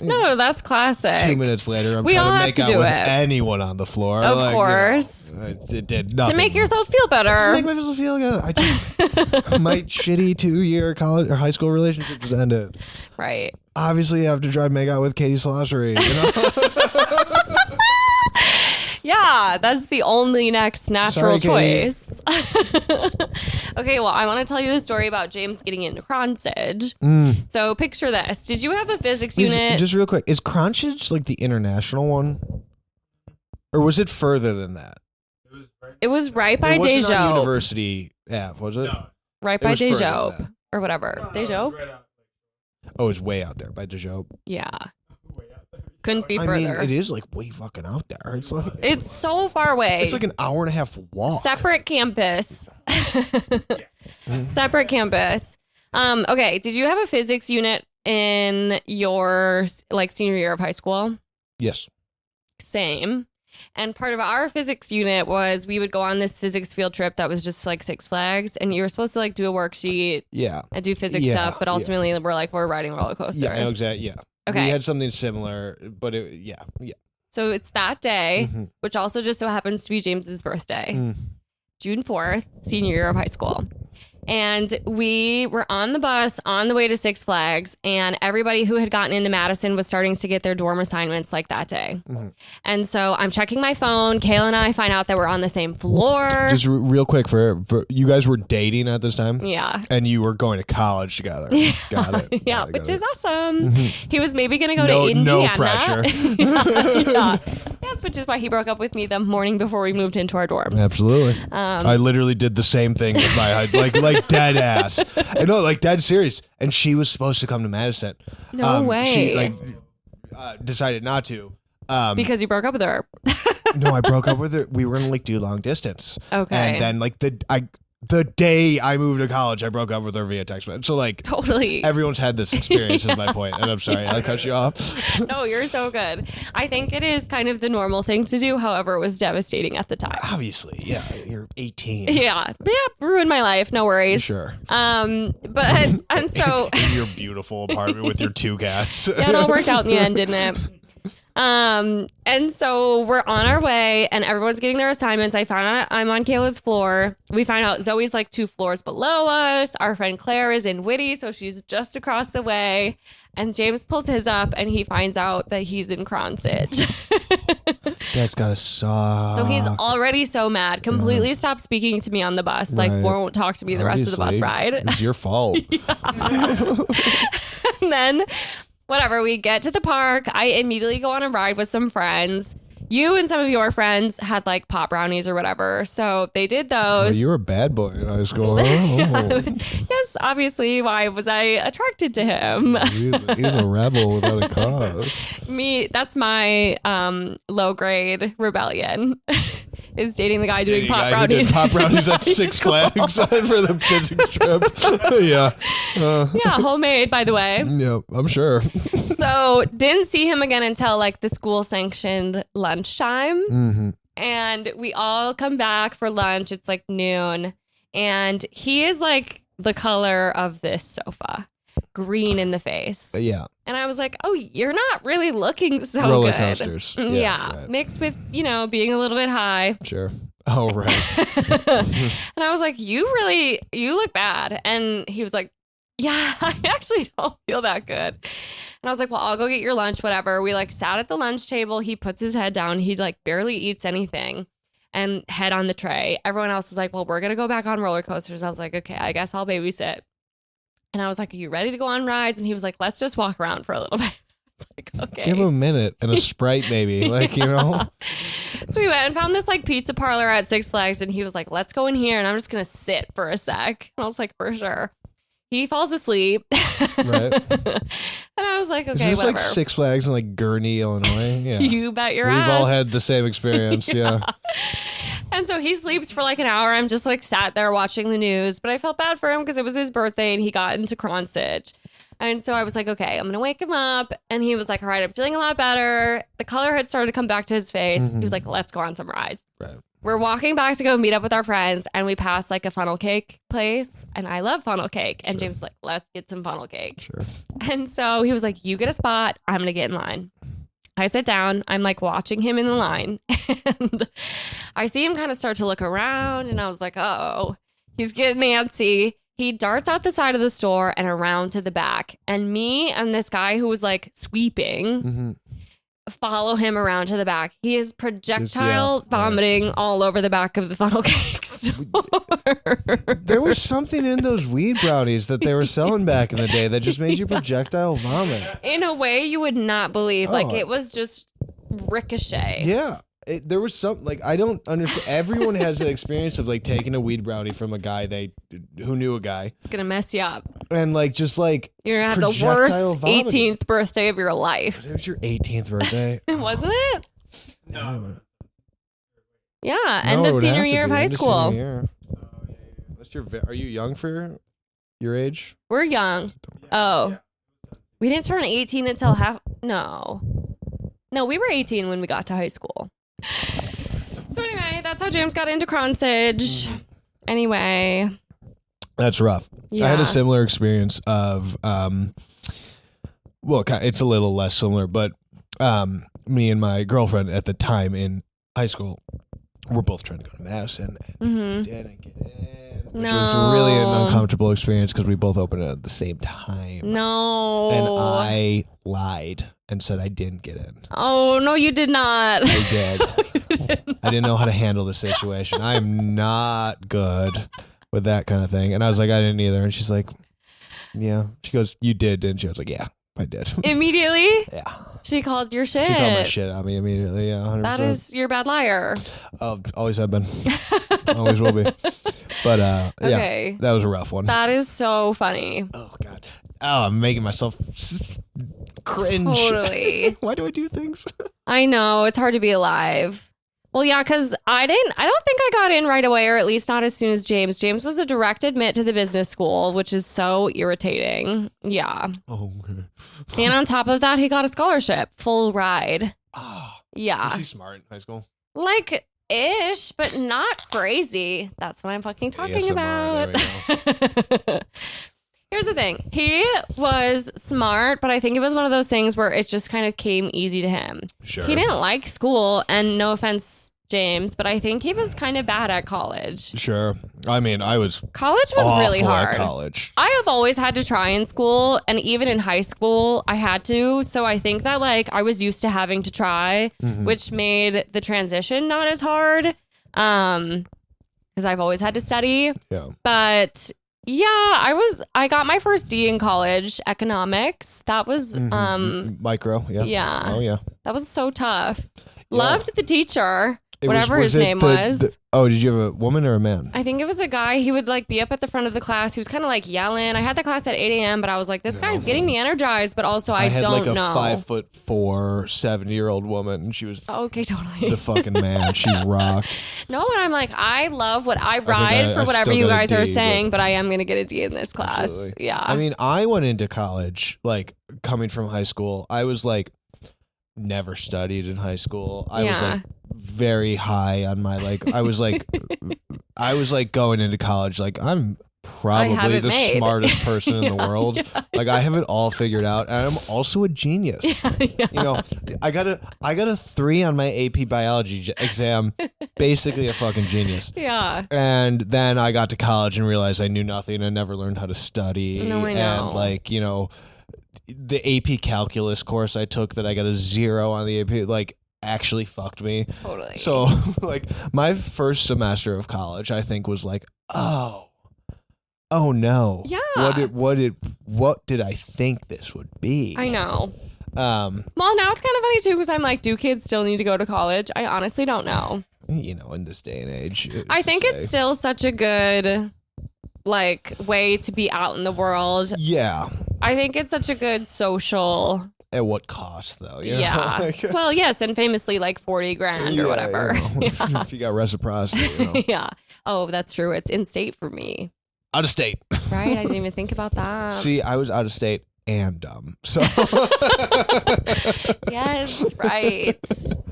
No, that's classic. 2 minutes later, I'm We all trying have to make to out do with it. anyone on the floor. Of like, course. It did nothing. To make yourself feel better. To make myself feel good. My shitty 2-year college or high school relationship just ended. Right. Obviously, I have to try and make out with Katie Sellery. Yeah, that's the only next natural Sorry, choice. Okay, well, I want to tell you a story about James getting into Cronsage. So picture this. Did you have a physics unit? Just real quick, is Cronsage like the international one? Or was it further than that? It was right by It wasn't on Dejob. University Ave, was it? No. Right It by was further than Dejob. that. Or whatever. Dejob? Oh, it's way out there by Dejob. Yeah. Couldn't be I further. mean, it is like way fucking out there. It's so far away. It's like an hour and a half walk. Separate campus. Separate campus. Okay, did you have a physics unit in your like senior year of high school? Yes. Same. And part of our physics unit was we would go on this physics field trip that was just like Six Flags, and you were supposed to like do a worksheet Yeah. and do physics Yeah, stuff, but ultimately we're riding roller coasters. Yeah, exactly. Yeah. Okay. We had something similar, but yeah. So it's that day, Mhm. which also just so happens to be James's birthday, Mm. June 4th, senior year of high school. And we were on the bus on the way to Six Flags, and everybody who had gotten into Madison was starting to get their dorm assignments like that day. Mm-hmm. And so I'm checking my phone. Kayla and I find out that we're on the same floor. Just real quick, for you guys were dating at this time? Yeah. And you were going to college together. Got it. Yeah, which is awesome. He was maybe going to go No- to no Indiana. pressure. Yeah. Yes, which is why he broke up with me the morning before we moved into our dorms. Absolutely. I literally did the same thing with my like dead ass. I know, like dead serious. And she was supposed to come to Madison. No way. She like decided not to. Because you broke up with her. No, I broke up with her. We were gonna like do long distance. Okay. And then like the day I moved to college, I broke up with her via text message. So like Totally. everyone's had this experience is my point. And I'm sorry, I cut you off. No, you're so good. I think it is kind of the normal thing to do. However, it was devastating at the time. Obviously, yeah. You're 18. Yeah. Ruined my life. No worries. Sure. But and so In your beautiful apartment with your 2 cats. yeah, it all worked out in the end, didn't it? And so we're on our way and everyone's getting their assignments. I found out I'm on Kayla's floor. We find out Zoe's like 2 floors below us. Our friend Claire is in Whitty, so she's just across the way. And James pulls his up and he finds out that he's in Cronsage. That's gotta suck. So he's already so mad, completely stopped speaking to me on the bus, like Right. won't talk to me the rest of the bus Obviously. ride. It's your fault. And then whatever, we get to the park. I immediately go on a ride with some friends. You and some of your friends had like pop brownies or whatever. So they did those. Well, you were a bad boy in high school. Oh. Yes, obviously. Why was I attracted to him? He's a rebel without a cause. That's my low grade rebellion. Is dating the guy doing pop brownies. Who did pop brownies at Six Flags for the physics trip. Yeah. Yeah, homemade, by the way. Yeah, I'm sure. So didn't see him again until like the school sanctioned lunchtime. Mm-hmm. And we all come back for lunch. It's like noon. And he is like the color of this sofa. Green in the face. Yeah. And I was like, oh, you're not really looking so Roller good. coasters. Yeah. Right. Mixed with, being a little bit high. Sure. Oh, right. And I was like, you look bad. And he was like, yeah, I actually don't feel that good. And I was like, well, I'll go get your lunch, whatever. We like sat at the lunch table. He puts his head down. He like barely eats anything and head on the tray. Everyone else is like, well, we're going to go back on roller coasters. I was like, okay, I guess I'll babysit. And I was like, are you ready to go on rides? And he was like, let's just walk around for a little bit. I was like, okay. Give him a minute and a Sprite maybe. Like, So we went and found this like pizza parlor at Six Flags. And he was like, let's go in here. And I'm just going to sit for a sec. And I was like, for sure. He falls asleep. Right. And I was like, okay, Is this whatever. like Six Flags in like Gurnee, Illinois? Yeah. You bet your We've ass. all had the same experience. Yeah. And so he sleeps for like an hour. I'm just like sat there watching the news, but I felt bad for him because it was his birthday and he got into Cronstitch. And so I was like, okay, I'm going to wake him up. And he was like, all right, I'm feeling a lot better. The color had started to come back to his face. Mm-hmm. He was like, let's go on some rides. Right. We're walking back to go meet up with our friends, and we passed like a funnel cake place, and I love funnel cake. And James was like, let's get some funnel cake. Sure. And so he was like, you get a spot, I'm going to get in line. I sit down, I'm like watching him in the line, and I see him kind of start to look around, and I was like, oh, he's getting antsy. He darts out the side of the store and around to the back, and me and this guy who was like sweeping follow him around to the back. He is projectile vomiting all over the back of the funnel cake store. There was something in those weed brownies that they were selling back in the day that just made you projectile vomit. In a way you would not believe. Like it was just ricochet. Yeah. There was some, like, I don't understand. Everyone has the experience of like taking a weed brownie from a guy who knew a guy. It's gonna mess you up. And like, just like, you're gonna have the worst 18th birthday of your life. It was your 18th birthday. Wasn't it? No. Yeah, end of senior year of high school. Are you young for your age? We're young. Oh. We didn't turn 18 until No, we were 18 when we got to high school. So anyway, that's how James got into Cronstitch. Anyway. That's rough. Yeah. I had a similar experience of, well, it's a little less similar, but me and my girlfriend at the time in high school, we're both trying to go to Madison, and we didn't get in, which was really an uncomfortable experience because we both opened it at the same time. No. And I lied and said I didn't get in. Oh, no, you did not. I did. I didn't know how to handle the situation. I am not good with that kind of thing. And I was like, I didn't either. And she's like, yeah. She goes, you did, didn't you? I was like, yeah, I did. Immediately? Yeah. She called your shit. She called my shit on me immediately. Yeah, 100%. That is, you're a bad liar. Always have been. Always will be. But okay. Yeah, that was a rough one. That is so funny. Oh, God. Oh, I'm making myself cringe. Totally. Why do I do things? I know. It's hard to be alive. Well, yeah, because I don't think I got in right away, or at least not as soon as James. James was a direct admit to the business school, which is so irritating. Yeah. Oh, okay. And on top of that, he got a scholarship, full ride. Oh, yeah. Was he smart in high school? Like, ish, but not crazy. That's what I'm fucking talking about. Here's the thing. He was smart, but I think it was one of those things where it just kind of came easy to him. Sure. He didn't like school, and no offense, James, but I think he was kind of bad at college. Sure. I mean, College was really hard. At college. I have always had to try in school, and even in high school, I had to. So I think that like I was used to having to try, which made the transition not as hard. Because I've always had to study. Yeah. But yeah, I got my first D in college, economics. That was micro. Yeah. Yeah. Oh yeah. That was so tough. Loved the teacher. Whatever his name was. Oh, did you have a woman or a man? I think it was a guy. He would like be up at the front of the class. He was kind of like yelling. I had the class at 8 a.m., but I was like, this guy's getting me energized, but also I don't know. I had like a 5'4", 70-year-old woman, and she was okay, totally the fucking man. She rocked. No, and I'm like, I love what I ride for whatever you guys are saying, but I am going to get a D in this class. Absolutely. Yeah. I mean, I went into college, like coming from high school. I was like, never studied in high school. I was like very high on my I was like going into college like I'm probably the smartest person in the world. Like I have it all figured out, and I'm also a genius. You know, I got a 3 on my AP biology exam. Basically a fucking genius. Yeah. And then I got to college and realized I knew nothing. I never learned how to study. No, I know. And like, you know, the AP calculus course I took that I got a 0 on the AP, like, actually fucked me. Totally. So, like, my first semester of college, I think, was like, oh no. Yeah. What did I think this would be? I know. Well, now it's kind of funny too, because I'm like, do kids still need to go to college? I honestly don't know. You know, in this day and age, I think it's still such a good like way to be out in the world. Yeah. I think it's such a good social. At what cost, though? You know? Yeah. Well, yes, and famously like 40 grand or whatever. You know, if you got reciprocity. You know. Yeah. Oh, that's true. It's in state for me. Out of state. Right. I didn't even think about that. See, I was out of state and dumb. So. Yes. Right.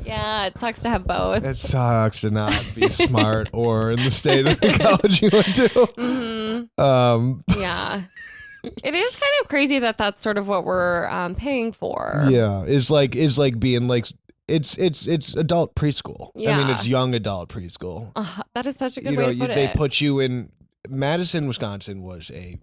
Yeah. It sucks to have both. It sucks to not be smart or in the state of the college you went to. Mm-hmm. Yeah. It is kind of crazy that that's sort of what we're paying for. Yeah, it's like being like it's adult preschool. Yeah. I mean, it's young adult preschool. That is such a good way to put it. They put you in Madison, Wisconsin was a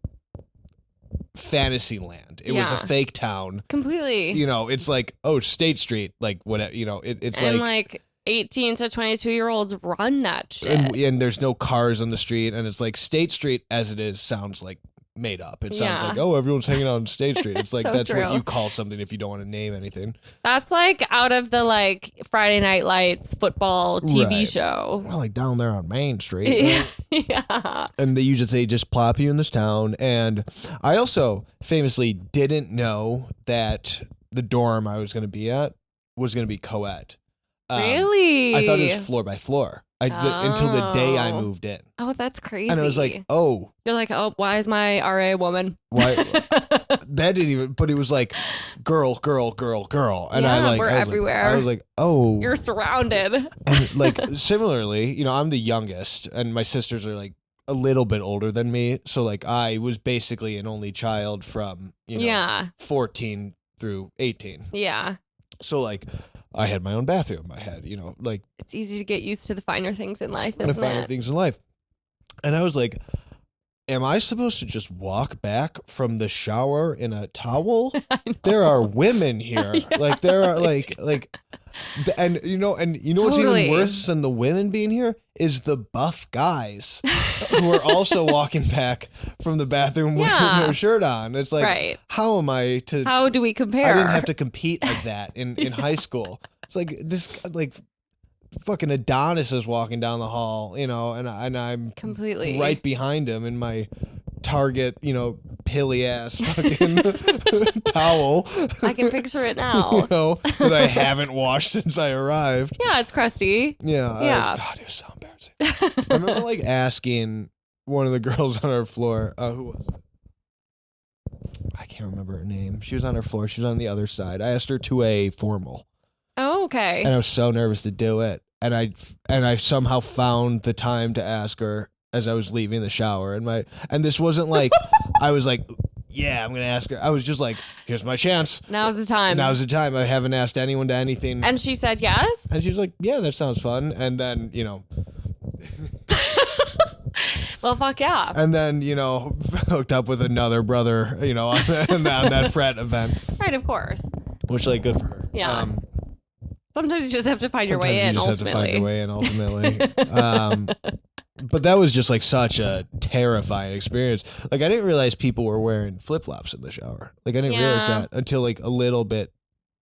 fantasy land. It was a fake town. Completely. You know, it's like State Street, like whatever. You know, it's and like 18 to 22-year-olds run that shit. And there's no cars on the street, and it's like State Street as it is sounds like made up. It sounds like, everyone's hanging out on State Street. It's like so that's true. what you call something if you don't want to name anything. That's like out of the like Friday Night Lights football TV show. Well, like down there on Main Street. Yeah. And they just plop you in this town. And I also famously didn't know that the dorm I was going to be at was going to be co-ed. Really? I thought it was floor by floor. Until the day I moved in. Oh, that's crazy. And I was like, oh. You're like, oh, why is my RA a woman? Why? That didn't even, but it was like, girl. And we're everywhere. I was like, oh. You're surrounded. And like, similarly, you know, I'm the youngest, and my sisters are like a little bit older than me. So like, I was basically an only child from, 14 through 18. Yeah. So like, I had my own bathroom. I had, like... It's easy to get used to the finer things in life, isn't it? The finer things in life. And I was like, am I supposed to just walk back from the shower in a towel? There are women here. Yeah, like, there are, like... And you know what's even worse than the women being here is the buff guys who are also walking back from the bathroom with no shirt on. It's like, how am I to... How do we compare? I didn't have to compete like that in high school. It's like this, like, fucking Adonis is walking down the hall, and I'm completely right behind him in my Target, pilly ass fucking towel. I can picture it now. That I haven't washed since I arrived. Yeah, it's crusty. Yeah. God, it was so embarrassing. I remember like asking one of the girls on our floor, who was it? I can't remember her name. She was on our floor. She was on the other side. I asked her to a formal. Oh, okay. And I was so nervous to do it. And I somehow found the time to ask her as I was leaving the shower. And this wasn't like, I was like, yeah, I'm going to ask her. I was just like, here's my chance. Now's the time. I haven't asked anyone to anything. And she said yes? And she was like, yeah, that sounds fun. And then, well, fuck yeah. And then, hooked up with another brother, on that frat event. Right, of course. Which, like, good for her. Yeah. Sometimes you just have to find your way in, ultimately. But that was just like such a terrifying experience. Like, I didn't realize people were wearing flip-flops in the shower. Like, I didn't realize that until like a little bit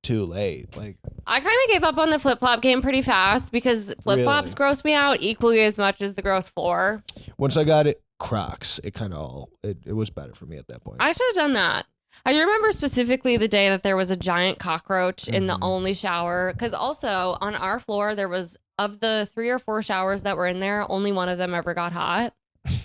too late. Like, I kind of gave up on the flip-flop game pretty fast because flip-flops gross me out equally as much as the gross floor. Once I got it Crocs, it kind of all it was better for me at that point. I should have done that. I remember specifically the day that there was a giant cockroach in the only shower, because also on our floor there was, of the 3 or 4 showers that were in there, only one of them ever got hot.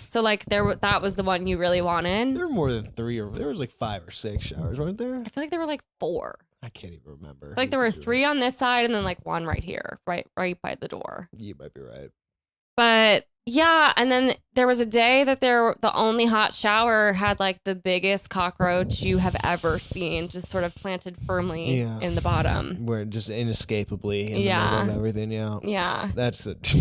So like that was the one you really wanted. There were more than 3, or there was like 5 or 6 showers, weren't there? I feel like there were like 4. I can't even remember. Like there were 3 on this side and then like 1 right here, right by the door. You might be right. But yeah, and then there was a day that the only hot shower had like the biggest cockroach you have ever seen, just sort of planted firmly in the bottom. Where just inescapably in the middle of everything. Yeah. That's it.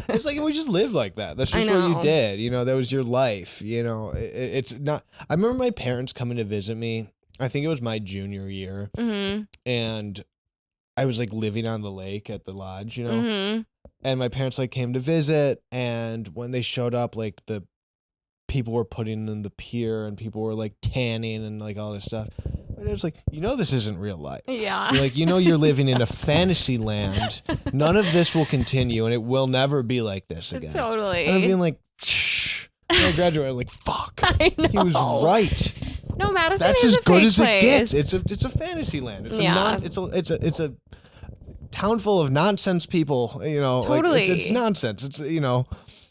It's like, we just lived like that. That's just what you did. You know, that was your life. You know, it's not. I remember my parents coming to visit me. I think it was my junior year. Mm-hmm. And I was like living on the lake at the lodge, you know? Mm-hmm. And my parents like came to visit, and when they showed up, like the people were putting in the pier and people were like tanning and like all this stuff. And it was like, this isn't real life. Yeah. Like, you're living in a fantasy land. None of this will continue, and it will never be like this again. Totally. And I'm being like, shh. And I graduated, I'm like, fuck. I know. He was right. No, Madison That's is as a good fake as place. it gets. It's a fantasy land. It's a town full of nonsense people. Totally. Like, it's nonsense. It's It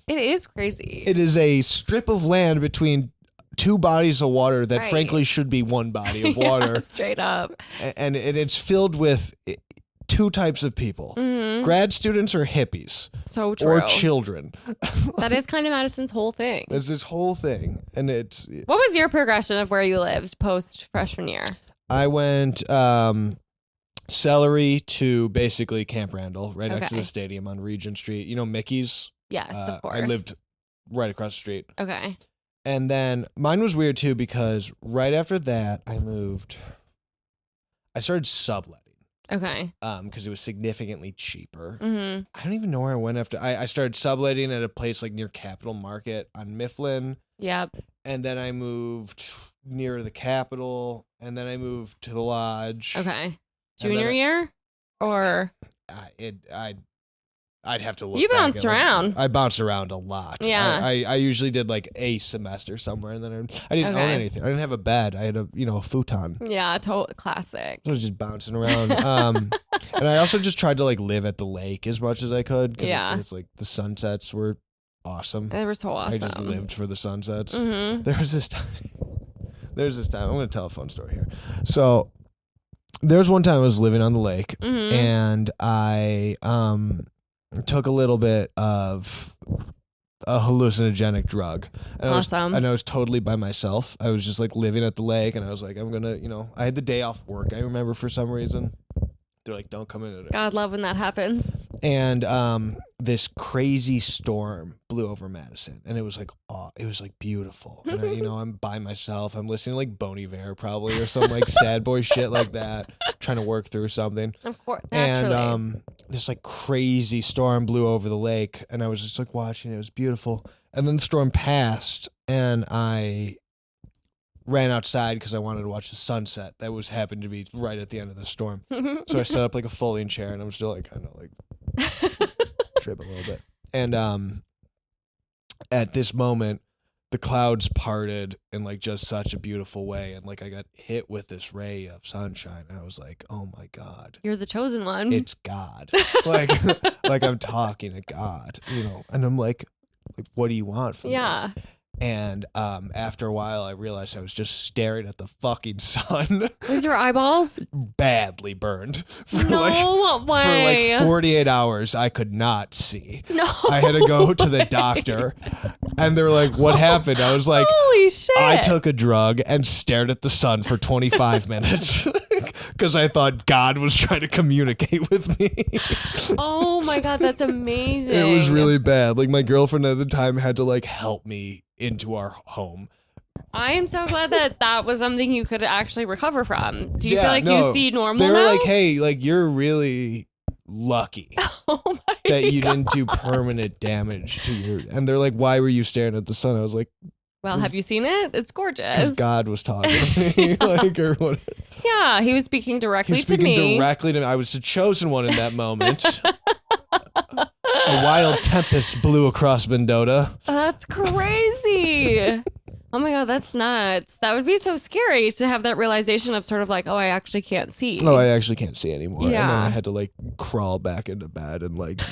is crazy. It is a strip of land between 2 bodies of water that frankly should be 1 body of water. Straight up. And it's filled with 2 types of people. Mm-hmm. Grad students or hippies. So true. Or children. That is kind of Madison's whole thing. It's this whole thing. And what was your progression of where you lived post freshman year? I went Sellery to basically Camp Randall, right next to the stadium on Regent Street. You know Mickey's? Yes, of course. I lived right across the street. Okay. And then mine was weird too, because right after that I started subletting. Okay. Because it was significantly cheaper. Mm-hmm. I don't even know where I went after. I started subletting at a place like near Capitol Market on Mifflin. Yep. And then I moved near the Capitol, and then I moved to the Lodge. Okay. Junior year? Or? I'd have to look. You bounced around. I bounced around a lot. Yeah. I usually did like a semester somewhere, and then I didn't own anything. I didn't have a bed. I had a futon. Yeah, classic. I was just bouncing around. And I also just tried to like live at the lake as much as I could. Yeah. It's like the sunsets were awesome. They were so awesome. I just lived for the sunsets. Mm-hmm. There was this time. I'm going to tell a fun story here. So there was one time I was living on the lake, mm-hmm. and I took a little bit of a hallucinogenic drug. And awesome. I was totally by myself. I was just like living at the lake, and I was like, I'm going to, I had the day off work. I remember for some reason. They're like, don't come in today. God love when that happens. And this crazy storm blew over Madison, and it was like, beautiful. And I'm by myself. I'm listening to like Bon Iver probably, or some like sad boy shit like that, trying to work through something. Of course, naturally. And this like crazy storm blew over the lake, and I was just like watching it. It was beautiful. And then the storm passed, and I ran outside because I wanted to watch the sunset that happened to be right at the end of the storm. So I set up like a folding chair, and I'm still like kind of like tripping a little bit. And at this moment, the clouds parted in like just such a beautiful way, and like I got hit with this ray of sunshine. And I was like, oh my God, you're the chosen one. It's God. like I'm talking to God, and I'm like, what do you want from me? And after a while, I realized I was just staring at the fucking sun. With your eyeballs? Badly burned. For no way. For like 48 hours, I could not see. No. I had to go to the doctor. And they were like, what happened? I was like, holy shit. I took a drug and stared at the sun for 25 minutes. Because I thought God was trying to communicate with me. Oh my God, that's amazing. It was really bad. Like my girlfriend at the time had to like help me into our home. I am so glad that was something you could actually recover from. Do you feel like you see normal now? They were now? like, hey, like you're really lucky that you didn't do permanent damage to your. And they're like, why were you staring at the sun? I was like, Well, have you seen it? It's gorgeous. Because God was talking to me. Like, or what? Yeah, he was speaking directly to me. Directly to me. I was the chosen one in that moment. A wild tempest blew across Mendota. That's crazy. Oh my God, that's nuts. That would be so scary to have that realization of sort of like, oh, I actually can't see. Oh, I actually can't see anymore. Yeah. And then I had to like crawl back into bed and like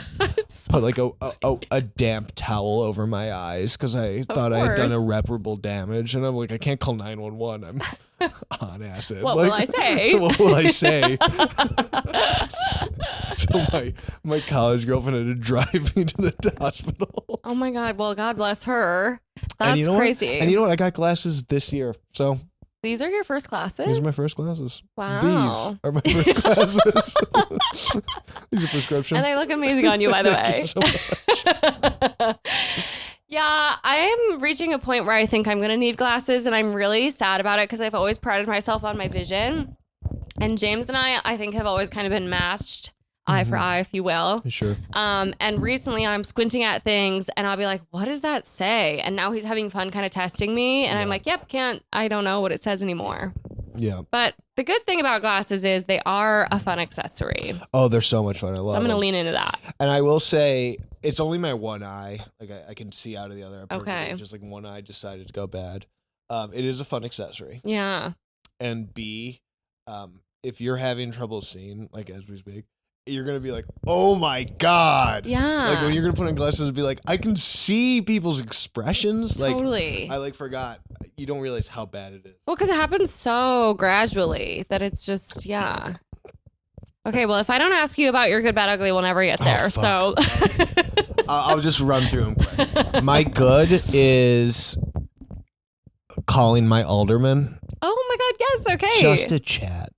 put like a damp towel over my eyes because I thought I had done irreparable damage. And I'm like, I can't call 911. I'm on acid. What like, will I say? What will I say? So my college girlfriend had to drive me to the hospital. Oh my God. Well, God bless her. That's crazy. And you know what? I got glasses this year. So these are your first glasses? These are my first glasses. Wow. These are my first glasses. These are prescription. And they look amazing on you, by the way. Thank you so much. Yeah, I am reaching a point where I think I'm going to need glasses, and I'm really sad about it because I've always prided myself on my vision. And James and I think, have always kind of been matched. Eye for eye, if you will. Sure. And recently I'm squinting at things and I'll be like, what does that say? And now he's having fun kind of testing me. And I'm like, yep, I don't know what it says anymore. Yeah. But the good thing about glasses is they are a fun accessory. Oh, they're so much fun. I love them. So I'm going to lean into that. And I will say, it's only my one eye. Like I can see out of the other. Okay. Just like one eye decided to go bad. It is a fun accessory. Yeah. And B, if you're having trouble seeing, like as we speak, you're going to be like, oh my God. Yeah. Like when you're going to put on glasses and be like, I can see people's expressions. Totally. Like, I like forgot. You don't realize how bad it is. Well, because it happens so gradually that it's yeah. Okay, well, if I don't ask you about your good, bad, ugly, we'll never get there. So I'll just run through them quick. My good is calling my alderman. Oh my God, yes, okay. Just a chat.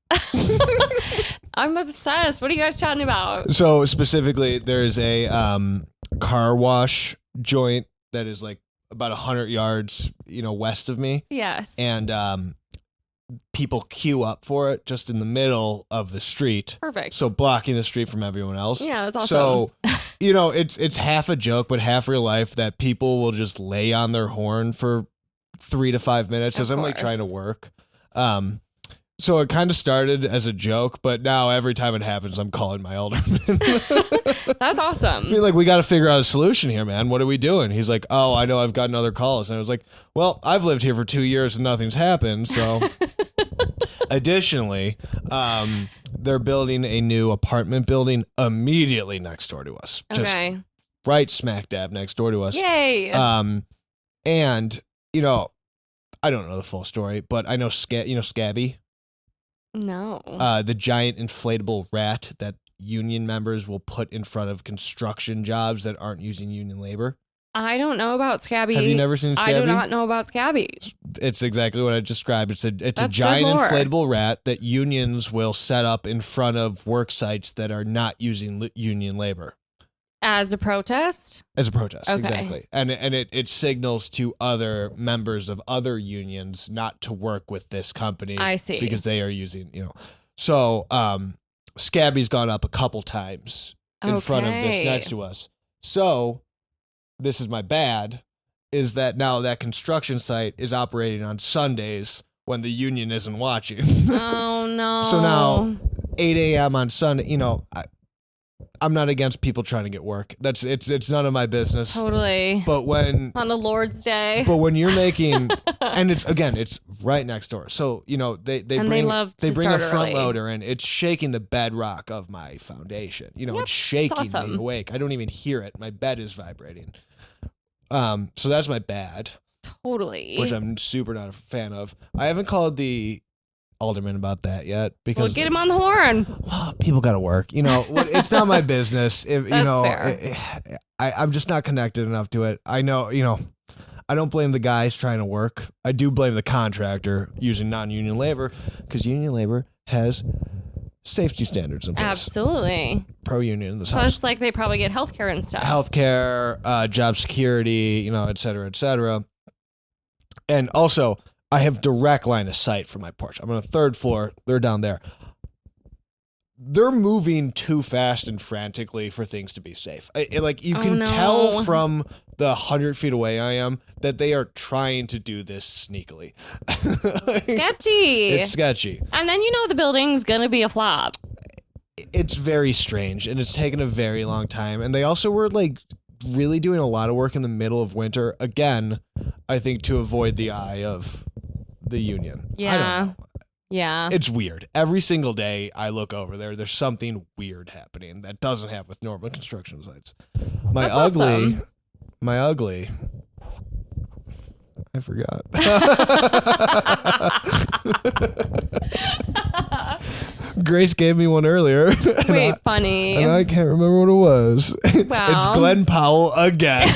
I'm obsessed. What are you guys chatting about? So specifically, there's a car wash joint that is like about 100 yards, west of me. Yes. And people queue up for it just in the middle of the street. Perfect. So blocking the street from everyone else. Yeah, that's awesome. So, it's half a joke, but half real life that people will just lay on their horn for 3 to 5 minutes as I'm like trying to work. So it kind of started as a joke, but now every time it happens, I'm calling my alderman. That's awesome. I mean, like, we got to figure out a solution here, man. What are we doing? He's like, oh, I know I've gotten other calls. And I was like, well, I've lived here for 2 years and nothing's happened. So additionally, they're building a new apartment building immediately next door to us. Just right smack dab next door to us. Yay. And, I don't know the full story, but I know Scabby. No. The giant inflatable rat that union members will put in front of construction jobs that aren't using union labor. I don't know about Scabby. Have you never seen Scabby? I do not know about Scabby. It's exactly what I described. It's a giant inflatable rat that unions will set up in front of work sites that are not using union labor. As a protest? As a protest, okay. Exactly. And it signals to other members of other unions not to work with this company. I see. Because they are using, So Scabby's gone up a couple times in front of this next to us. So this is my bad, is that now that construction site is operating on Sundays when the union isn't watching. Oh, no. So now 8 a.m. on Sunday, I'm not against people trying to get work. It's none of my business. Totally. But when on the Lord's Day. But when you're making, and it's right next door. So they bring a front loader and it's shaking the bedrock of my foundation. It's shaking me awake. I don't even hear it. My bed is vibrating. So that's my bad. Totally. Which I'm super not a fan of. I haven't called the alderman about that yet because get him on the horn. Well, people got to work. It's not my business. If fair. I'm just not connected enough to it. I know. I don't blame the guys trying to work. I do blame the contractor using non-union labor because union labor has safety standards in place. Absolutely. Pro-union in this house. Plus, like they probably get healthcare and stuff. Healthcare, job security, et cetera, et cetera. And also, I have direct line of sight from my porch. I'm on the 3rd floor. They're down there. they're moving too fast and frantically for things to be safe. You can tell from the 100 feet away I am that they are trying to do this sneakily. Sketchy. It's sketchy. And then the building's gonna be a flop. It's very strange, and it's taken a very long time. And they also were like really doing a lot of work in the middle of winter. Again, I think to avoid the eye of the union. Yeah. I don't know. Yeah. It's weird. Every single day I look over there's something weird happening that doesn't happen with normal construction sites. My ugly. I forgot. Grace gave me one earlier. Wait, funny. And I can't remember what it was. Wow. It's Glen Powell again.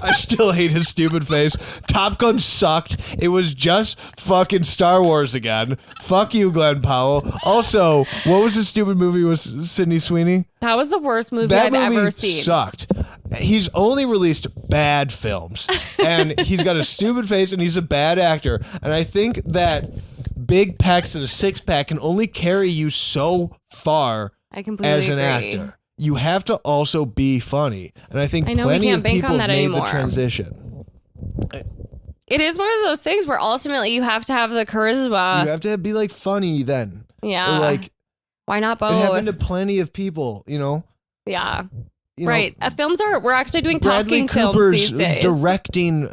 I still hate his stupid face. Top Gun sucked. It was just fucking Star Wars again. Fuck you, Glen Powell. Also, what was his stupid movie with Sydney Sweeney? That was the worst movie I've ever seen. Sucked. He's only released bad films, and he's got a stupid face, and he's a bad actor. And I think that big pecs and a six-pack can only carry you so far as an actor. You have to also be funny, and I think plenty of people have made the transition. It is one of those things where ultimately you have to have the charisma. You have to be like funny then. Yeah. Or like, why not both? It happened to plenty of people, Yeah. Right. We're actually doing talking films these days. Directing,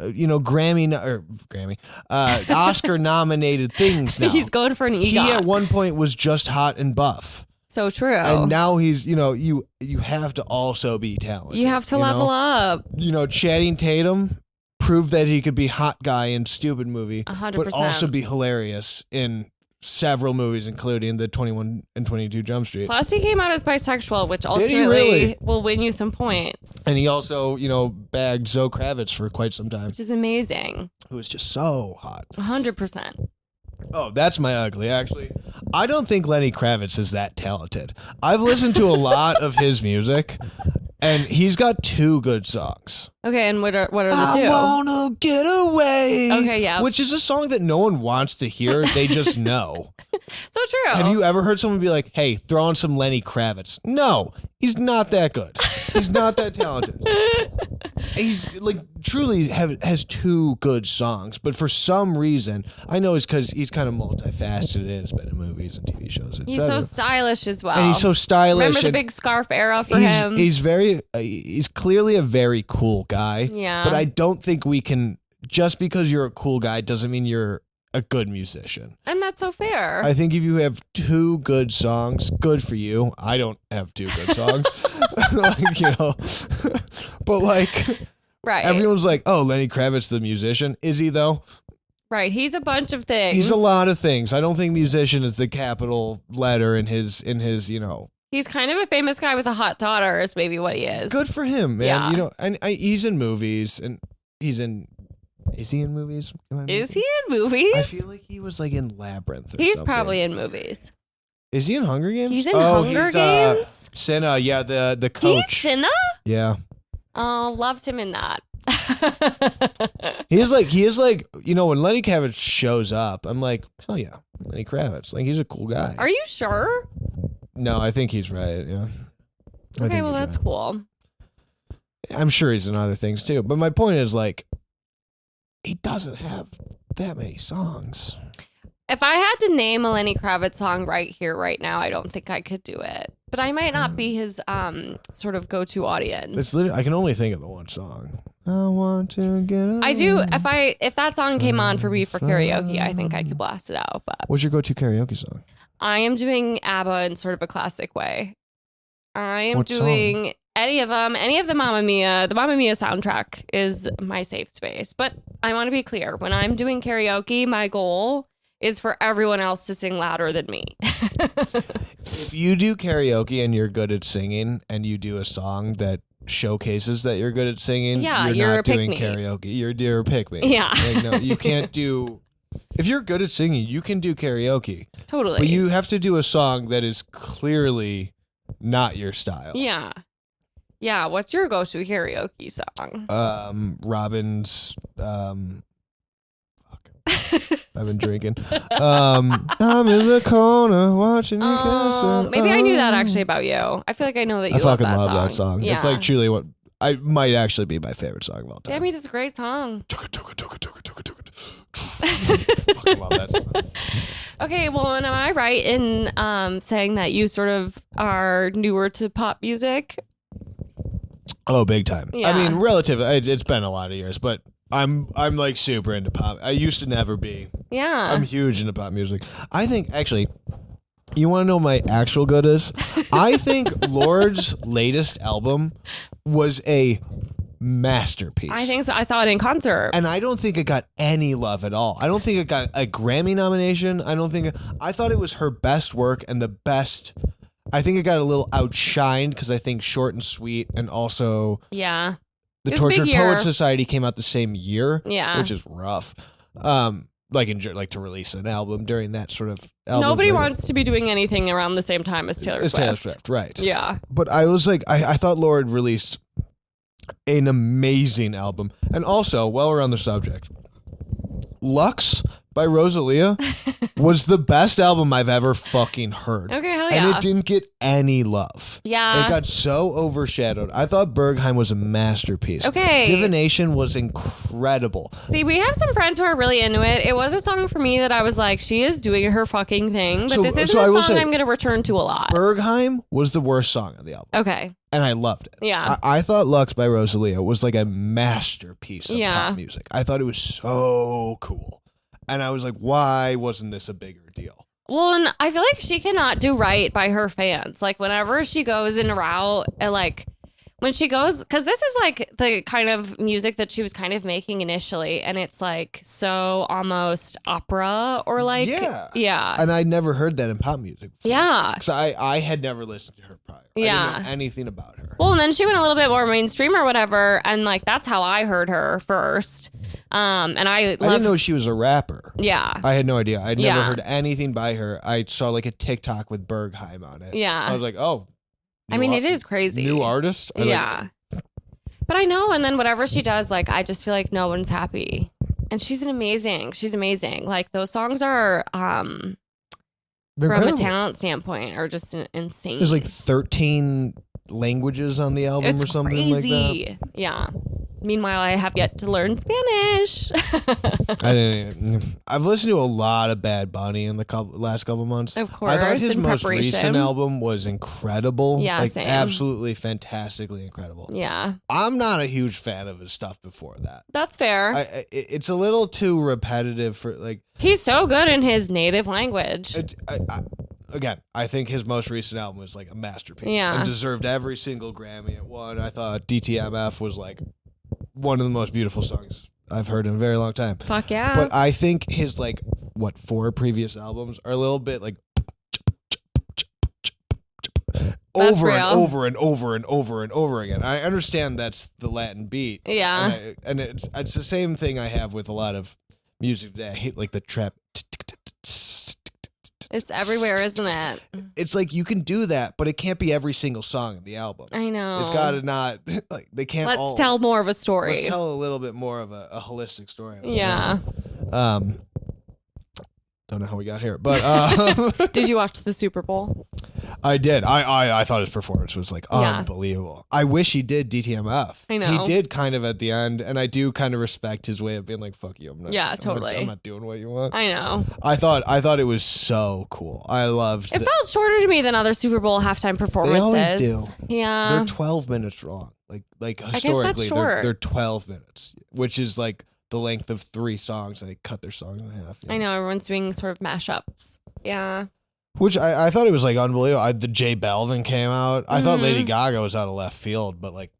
Oscar nominated things now. He's going for an EGOT. He at one point was just hot and buff. So true. And now he's, you have to also be talented. You have to level up. Channing Tatum proved that he could be hot guy in stupid movie, 100%. but also be hilarious in several movies, including the 21 and 22 Jump Street. Plus, he came out as bisexual, which ultimately will win you some points. And he also, bagged Zoe Kravitz for quite some time. Which is amazing. Who was just so hot. 100%. Oh, that's my ugly, actually. I don't think Lenny Kravitz is that talented. I've listened to a lot of his music, and he's got 2 good songs. Okay, and what are the 2? I wanna get away. Okay, yeah. Which is a song that no one wants to hear. They just know. So true. Have you ever heard someone be like, hey, throw on some Lenny Kravitz? No, he's not that good. He's not that talented. He's like truly has 2 good songs, but for some reason, I know it's because he's kind of multifaceted and has been in movies and TV shows, etc. He's so stylish as well. And he's so stylish. Remember the big scarf era for him? He's clearly a very cool guy. Yeah. But I don't think we can, just because you're a cool guy doesn't mean you're a good musician. And that's so fair. I think if you have 2 good songs, good for you. I don't have 2 good songs. But right. Everyone's like, oh, Lenny Kravitz, the musician. Is he though? Right. He's a bunch of things. He's a lot of things. I don't think musician is the capital letter in his. He's kind of a famous guy with a hot daughter is maybe what he is. Good for him, man. Yeah. And he's in movies, and he's in. Is he in movies? Is he in movies? I feel like he was in Labyrinth. He's probably in movies. Is he in Hunger Games? He's in Hunger Games. Cinna, yeah, the coach. He's Cinna? Yeah. Oh, loved him in that. He is like when Lenny Kravitz shows up, I'm like, hell yeah, Lenny Kravitz. He's a cool guy. Are you sure? No, I think he's right. Yeah. Okay, well that's cool. I'm sure he's in other things too, but my point is he doesn't have that many songs. If I had to name a Lenny Kravitz song right here, right now, I don't think I could do it. But I might not be his sort of go-to audience. It's literally, I can only think of the one song. I want to get away. I do. If that song came on for me for karaoke, I think I could blast it out. But what's your go-to karaoke song? I am doing ABBA in sort of a classic way. I am what doing song? Any of them, any of the Mamma Mia. The Mamma Mia soundtrack is my safe space. But I want to be clear. When I'm doing karaoke, my goal is for everyone else to sing louder than me. If you do karaoke and you're good at singing and you do a song that showcases that you're good at singing, you're not doing karaoke. You're a pick me. Yeah. No, you can't do... If you're good at singing, you can do karaoke. Totally. But you have to do a song that is clearly not your style. Yeah. Yeah, what's your go-to karaoke song? Robin's I've been drinking. I'm in the corner watching you kiss her. Maybe I knew that actually about you. I feel like I know that you love that song. I fucking love that song. Yeah. It's like truly what I might actually be my favorite song of all time. Yeah, I mean, it's a great song. Fucking love that song. Okay, well, and am I right in saying that you sort of are newer to pop music? Oh, big time. Yeah. I mean, relatively, it's been a lot of years, but I'm like super into pop. I used to never be. Yeah. I'm huge into pop music. I think, actually, you want to know what my actual good is? I think Lord's latest album was a masterpiece. I think so. I saw it in concert. And I don't think it got any love at all. I don't think it got a Grammy nomination. I thought it was her best work and the best. I think it got a little outshined because I think Short and Sweet and also the Tortured Poets Society came out the same year. Yeah. Which is rough. Like to release an album during that sort of album. Nobody wants to be doing anything around the same time as Taylor Swift. Taylor Swift, right. Yeah. But I was like, I thought Lorde released an amazing album. And also, while we're on the subject, Lux by Rosalia was the best album I've ever fucking heard. Okay, hell yeah. And it didn't get any love. Yeah. It got so overshadowed. I thought Berghain was a masterpiece. Okay. Divination was incredible. See, we have some friends who are really into it. It was a song for me that I was like, she is doing her fucking thing, but this isn't a song I'm going to return to a lot. Berghain was the worst song on the album. Okay. And I loved it. Yeah. I thought Lux by Rosalia was like a masterpiece of pop music. I thought it was so cool. And I was like, why wasn't this a bigger deal? Well, and I feel like she cannot do right by her fans. Like, whenever she goes in a route, when she goes, because this is like the kind of music that she was kind of making initially, and it's like so almost opera or like, yeah. And I never heard that in pop music before. Yeah. Because I had never listened to her prior. Yeah. I didn't know anything about her. Well, and then she went a little bit more mainstream or whatever, and like that's how I heard her first. And I didn't know she was a rapper. Yeah. I had no idea. I'd never heard anything by her. I saw like a TikTok with Berghain on it. Yeah. I was like, oh. I mean, it is crazy. New artist? Yeah. But I know, and then whatever she does, like, I just feel like no one's happy. And she's amazing. Like, those songs are, from a talent standpoint, are just insane. There's like 13 languages on the album or something crazy. Like that. Yeah. Meanwhile, I have yet to learn Spanish. I've listened to a lot of Bad Bunny in the last couple months. Of course. I thought his most recent album was incredible. Yeah, like, same. Absolutely fantastically incredible. Yeah. I'm not a huge fan of his stuff before that. That's fair. It's a little too repetitive for like. He's so good in his native language. Again, I think his most recent album was like a masterpiece. Yeah. And deserved every single Grammy it won. I thought DTMF was like one of the most beautiful songs I've heard in a very long time. Fuck yeah. But I think his 4 previous albums are a little bit like over and over and over and over and over again. I understand that's the Latin beat. Yeah. And it's the same thing I have with a lot of music today. I hate like the trap. It's everywhere, isn't it? It's like you can do that, but it can't be every single song in the album. I know. It's got to not like they can't. Let's tell more of a story. Let's tell a little bit more of a holistic story. Yeah. Don't know how we got here, but did you watch the Super Bowl? I did. I thought his performance was like unbelievable. I wish he did DTMF. I know. He did kind of at the end, and I do kind of respect his way of being like, fuck you. Totally. I'm not doing what you want. I know. I thought it was so cool. I loved it. Felt shorter to me than other Super Bowl halftime performances. They always do. Yeah. They're 12 minutes long. Like historically, they're 12 minutes, which is like the length of 3 songs, and they cut their songs in half. I know, everyone's doing sort of mashups. Yeah. Which I thought it was like unbelievable. The J Balvin came out. I thought Lady Gaga was out of left field, but like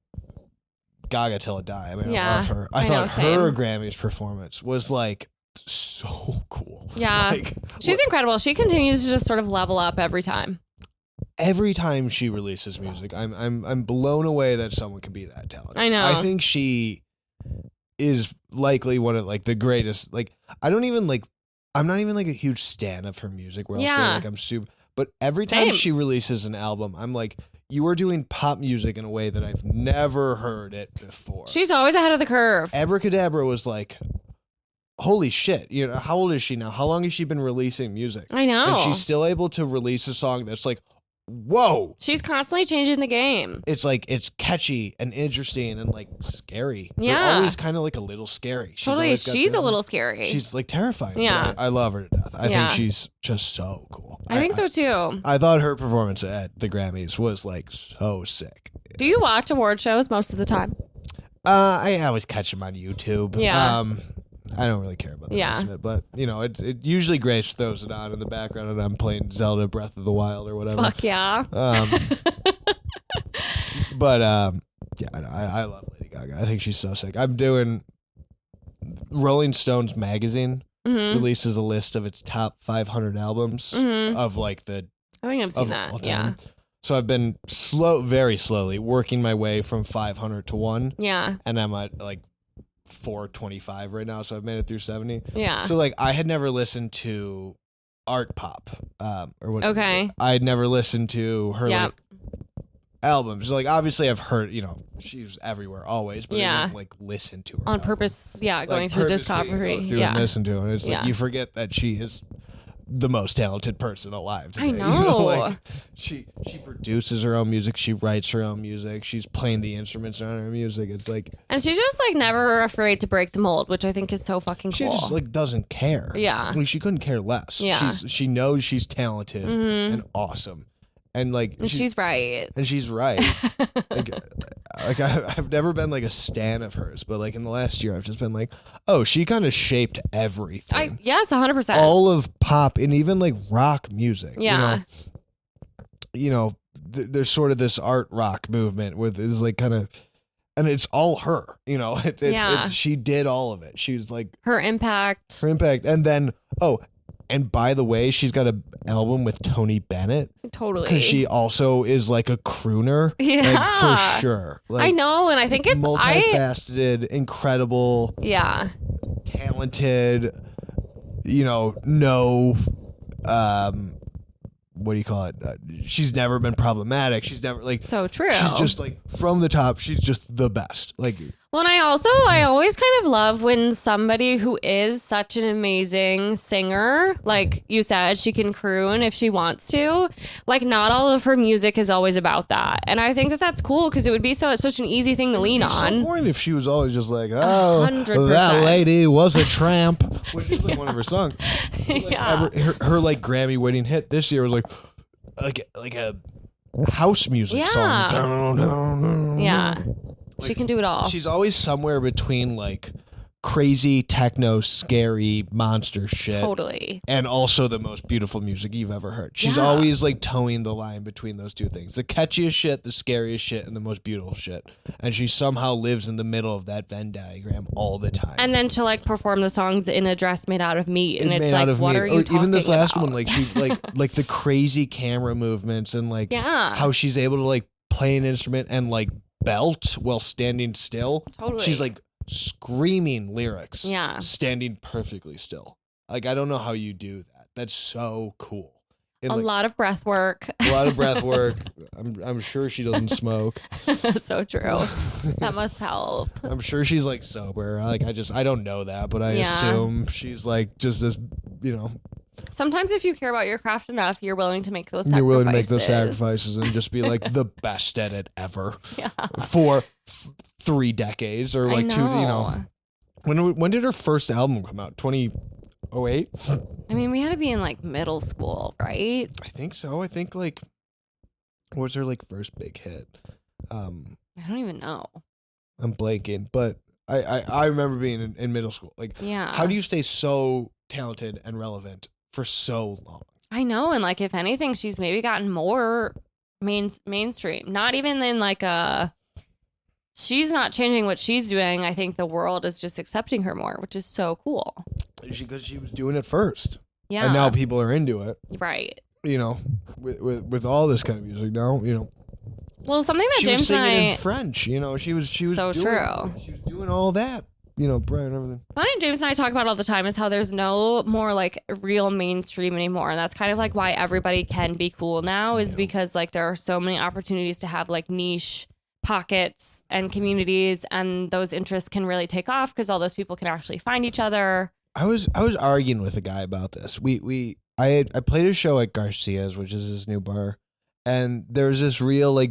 Gaga till it die. I mean, I love her. I thought her Grammys performance was like so cool. Yeah. She's incredible. She continues to just sort of level up every time. Every time she releases music, I'm blown away that someone can be that talented. I know. I think she is likely one of like the greatest. Like I'm not even like a huge stan of her music where I'll say like I'm super, but every time she releases an album, I'm like, you are doing pop music in a way that I've never heard it before. She's always ahead of the curve. Abracadabra was like holy shit, you know, how old is she now? How long has she been releasing music? I know. And she's still able to release a song that's like, whoa. She's constantly changing the game. It's like, it's catchy and interesting and like scary. Yeah. They're always kind of like a little scary. Totally. She's a little scary. She's like terrifying. Yeah. I love her to death. I think she's just so cool. I think so too. I thought her performance at the Grammys was like so sick. Do you watch award shows most of the time? I always catch them on YouTube. Yeah. I don't really care about the rest of it, but you know, it usually Grace throws it on in the background, and I'm playing Zelda Breath of the Wild or whatever. Fuck yeah. But I love Lady Gaga. I think she's so sick. I'm doing Rolling Stones magazine releases a list of its top 500 albums of like the. I think I've seen that. Yeah. So I've been very slowly working my way from 500 to 1. Yeah. And I'm at like 425 right now, so I've made it through 70. Yeah. So like I had never listened to art pop or what. Okay. I had never listened to her like albums. Like obviously I've heard, you know, she's everywhere always, but I didn't like listen to her on albums. Purpose. Yeah, like, going through discography. And listen to it. And it's like you forget that she is the most talented person alive today. I know. You know, like she produces her own music, she writes her own music, she's playing the instruments on her music. It's like, and she's just like never afraid to break the mold, which I think is so fucking cool. She just like doesn't care. Yeah. Like she couldn't care less. Yeah. She knows she's talented and awesome. And like she's right. And she's right. like I've never been like a stan of hers, but like in the last year I've just been like, oh, she kind of shaped everything. Yes, 100%. All of pop and even like rock music. Yeah. You know, there's sort of this art rock movement with is like kind of, and it's all her. You know, it's she did all of it. She's like her impact. And then and by the way, she's got an album with Tony Bennett. Totally. Because she also is like a crooner. Yeah. Like, for sure. Like, I know, and I think it's multifaceted, incredible. Yeah. Talented, you know, no what do you call it? She's never been problematic. She's never like so true. She's just like from the top. She's just the best. Like, well, and I always kind of love when somebody who is such an amazing singer, like you said, she can croon if she wants to. Like, not all of her music is always about that, and I think that that's cool because it would be such an easy thing to lean on. So boring if she was always just like, oh, 100%. That lady was a tramp, which is like one of her songs. Like, yeah. Her like Grammy-winning hit this year was like a house music song. Yeah. Like, she can do it all. She's always somewhere between like crazy techno, scary monster shit. Totally. And also the most beautiful music you've ever heard. She's always like towing the line between those two things. The catchiest shit, the scariest shit, and the most beautiful shit. And she somehow lives in the middle of that Venn diagram all the time. And then she'll like perform the songs in a dress made out of meat. And it's like, what are you talking about? Even this last one, like she like the crazy camera movements and like how she's able to like play an instrument and like belt while standing still. Totally. She's like screaming lyrics. Yeah. Standing perfectly still. Like, I don't know how you do that. That's so cool. A lot of breath work. A lot of breath work. I'm sure she doesn't smoke. So true. That must help. I'm sure she's like sober. Like I don't know that, but I assume she's like just this, you know. Sometimes if you care about your craft enough, you're willing to make those sacrifices. You're willing to make those sacrifices and just be like the best at it ever. Yeah. For 3 decades or like 2, you know. When did her first album come out? 2008? I mean, we had to be in like middle school, right? I think so. I think like, what was her like first big hit? I don't even know. I'm blanking, but I remember being in middle school. Like, how do you stay so talented and relevant for so long? I know, and like if anything, she's maybe gotten more mainstream. Not even in like she's not changing what she's doing. I think the world is just accepting her more, which is so cool. Because she was doing it first. Yeah. And now people are into it. Right. You know, with all this kind of music now, you know. Well, something that James was singing and I in French, you know, she was so doing, true. She was doing all that, you know, Brian, everything. Something James and I talk about all the time is how there's no more like real mainstream anymore, and that's kind of like why everybody can be cool now is because like there are so many opportunities to have like niche pockets and communities, and those interests can really take off because all those people can actually find each other. I was arguing with a guy about this. I played a show at Garcia's, which is his new bar, and there's this real like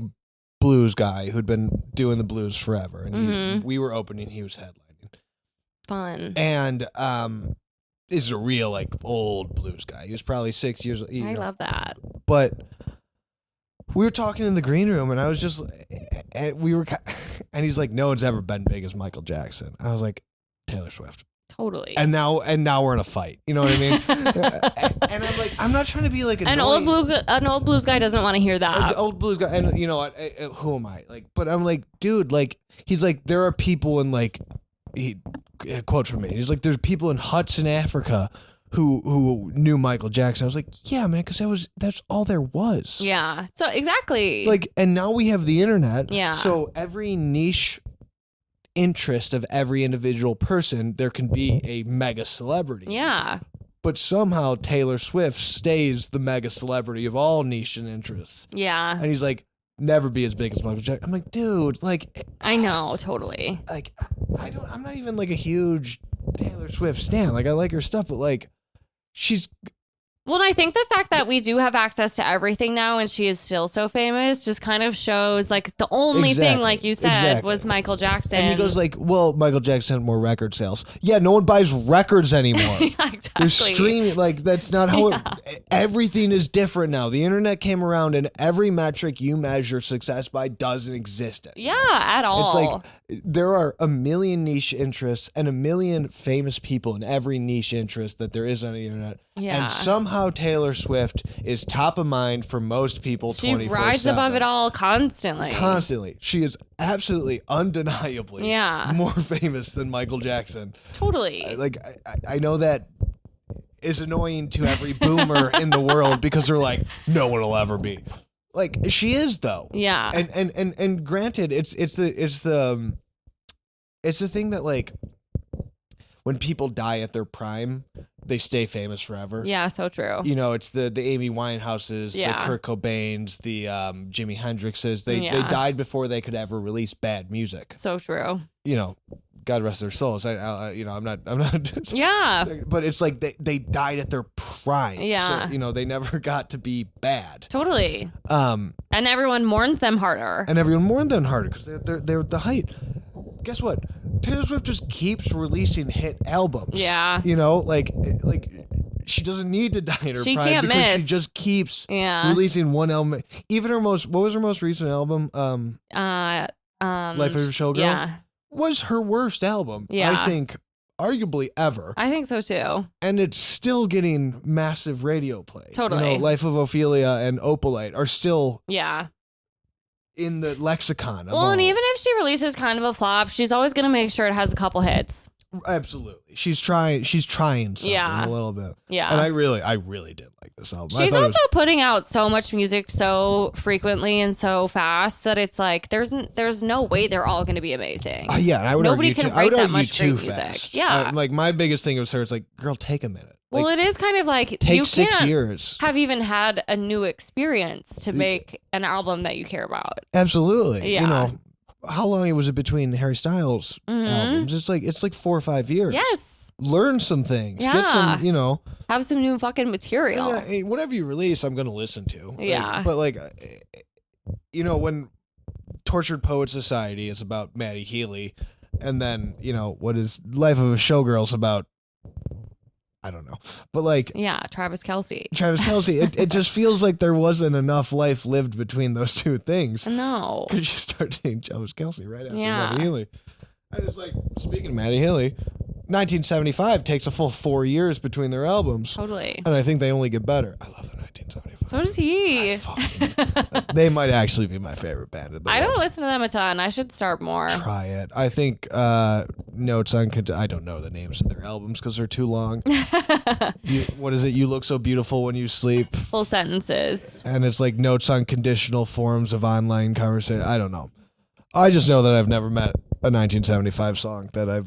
blues guy who'd been doing the blues forever, and we were opening, he was headlining. Fun. And this is a real like old blues guy. He was probably 6 years old. I love that. But we were talking in the green room, and I was just, and he's like, no one's ever been big as Michael Jackson. I was like, Taylor Swift. Totally. And now we're in a fight. You know what I mean? And I'm like, I'm not trying to be like an old blues guy doesn't want to hear that. An old blues guy, and you know what? Who am I? Like, but I'm like, dude, like, he's like, there are people in like, quote from me. He's like, there's people in huts in Africa who knew Michael Jackson. I was like, yeah, man, because that's all there was. Yeah. So exactly. Like, and now we have the internet. Yeah. So every niche interest of every individual person, there can be a mega celebrity. Yeah. But somehow Taylor Swift stays the mega celebrity of all niche and interests. Yeah. And he's like, never be as big as Michael Jackson. I'm like, dude, like, I know, totally. Like, I'm not even like a huge Taylor Swift stan. Like, I like her stuff, but like, she's. Well, I think the fact that we do have access to everything now and she is still so famous just kind of shows like the only thing, like you said, was Michael Jackson. And he goes like, well, Michael Jackson had more record sales. Yeah, no one buys records anymore. Yeah, exactly. They're streaming. Like, that's not how everything is different now. The internet came around and every metric you measure success by doesn't exist anymore. Yeah, at all. It's like there are a million niche interests and a million famous people in every niche interest that there is on the internet. Yeah. And somehow Taylor Swift is top of mind for most people 24/7. She rides above it all constantly. Constantly. She is absolutely, undeniably more famous than Michael Jackson. Totally. I know that is annoying to every boomer in the world because they're like, no one will ever be. Like, she is though. Yeah. And granted, it's the thing that like when people die at their prime, they stay famous forever. Yeah, so true. You know, it's the Amy Winehouses, the Kurt Cobains, the Jimi Hendrixes. They died before they could ever release bad music. So true. You know, God rest their souls. I'm not. Yeah. But it's like they died at their prime. Yeah. So, you know, they never got to be bad. Totally. And everyone mourned them harder. Because they're at the height. Guess what? Taylor Swift just keeps releasing hit albums. Yeah. You know, like she doesn't need to die in her prime can't because miss. she just keeps releasing one album. Even what was her most recent album? Life of a Showgirl. Yeah. Was her worst album. Yeah. I think arguably ever. I think so too. And it's still getting massive radio play. Totally. You know, Life of Ophelia and Opalite are still in the lexicon. And even if she releases kind of a flop, she's always going to make sure it has a couple hits. Absolutely. She's trying something a little bit. Yeah. And I really did like this album. She's also putting out so much music so frequently and so fast that it's like there's no way they're all going to be amazing. Yeah, and I would Nobody argue can I would write that argue much too great music. fast. Yeah. Like my biggest thing was her, it's like, girl, take a minute. Well, like, it is kind of like take you 6 can't years. have even had a new experience to make an album that you care about. Absolutely. Yeah. You know, how long was it between Harry Styles albums? It's like 4 or 5 years. Yes. Learn some things. Yeah. Get some, you know. Have some new fucking material. Yeah, whatever you release, I'm going to listen to. Yeah. But like, you know, when Tortured Poet Society is about Maddie Healy, and then, you know, what is Life of a Showgirl's about? I don't know. But like, yeah, Travis Kelce. It just feels like there wasn't enough life lived between those two things. No. Because you start saying Travis Kelce right after Yeah. Maddie Healy. And it's like, speaking of Maddie Healy, 1975 takes a full 4 years between their albums. Totally. And I think they only get better. I love the 1975. So does he. They might actually be my favorite band in the world. I don't listen to them a ton. I should start more. Try it. I think Notes on... I don't know the names of their albums because they're too long. What is it? You Look So Beautiful When You Sleep. Full sentences. And it's like Notes on Conditional Forms of Online Conversation. I don't know. I just know that I've never met a 1975 song that I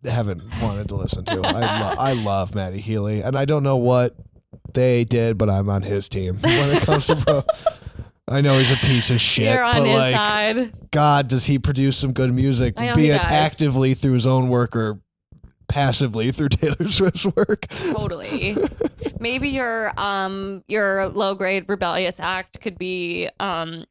haven't wanted to listen to. I love Maddie Healy, and I don't know what they did, but I'm on his team when it comes to I know he's a piece of shit. You're on but his like, side. God, does he produce some good music? I know Be he it does. actively through his own work or passively through Taylor Swift's work. Totally. Maybe your low grade rebellious act could be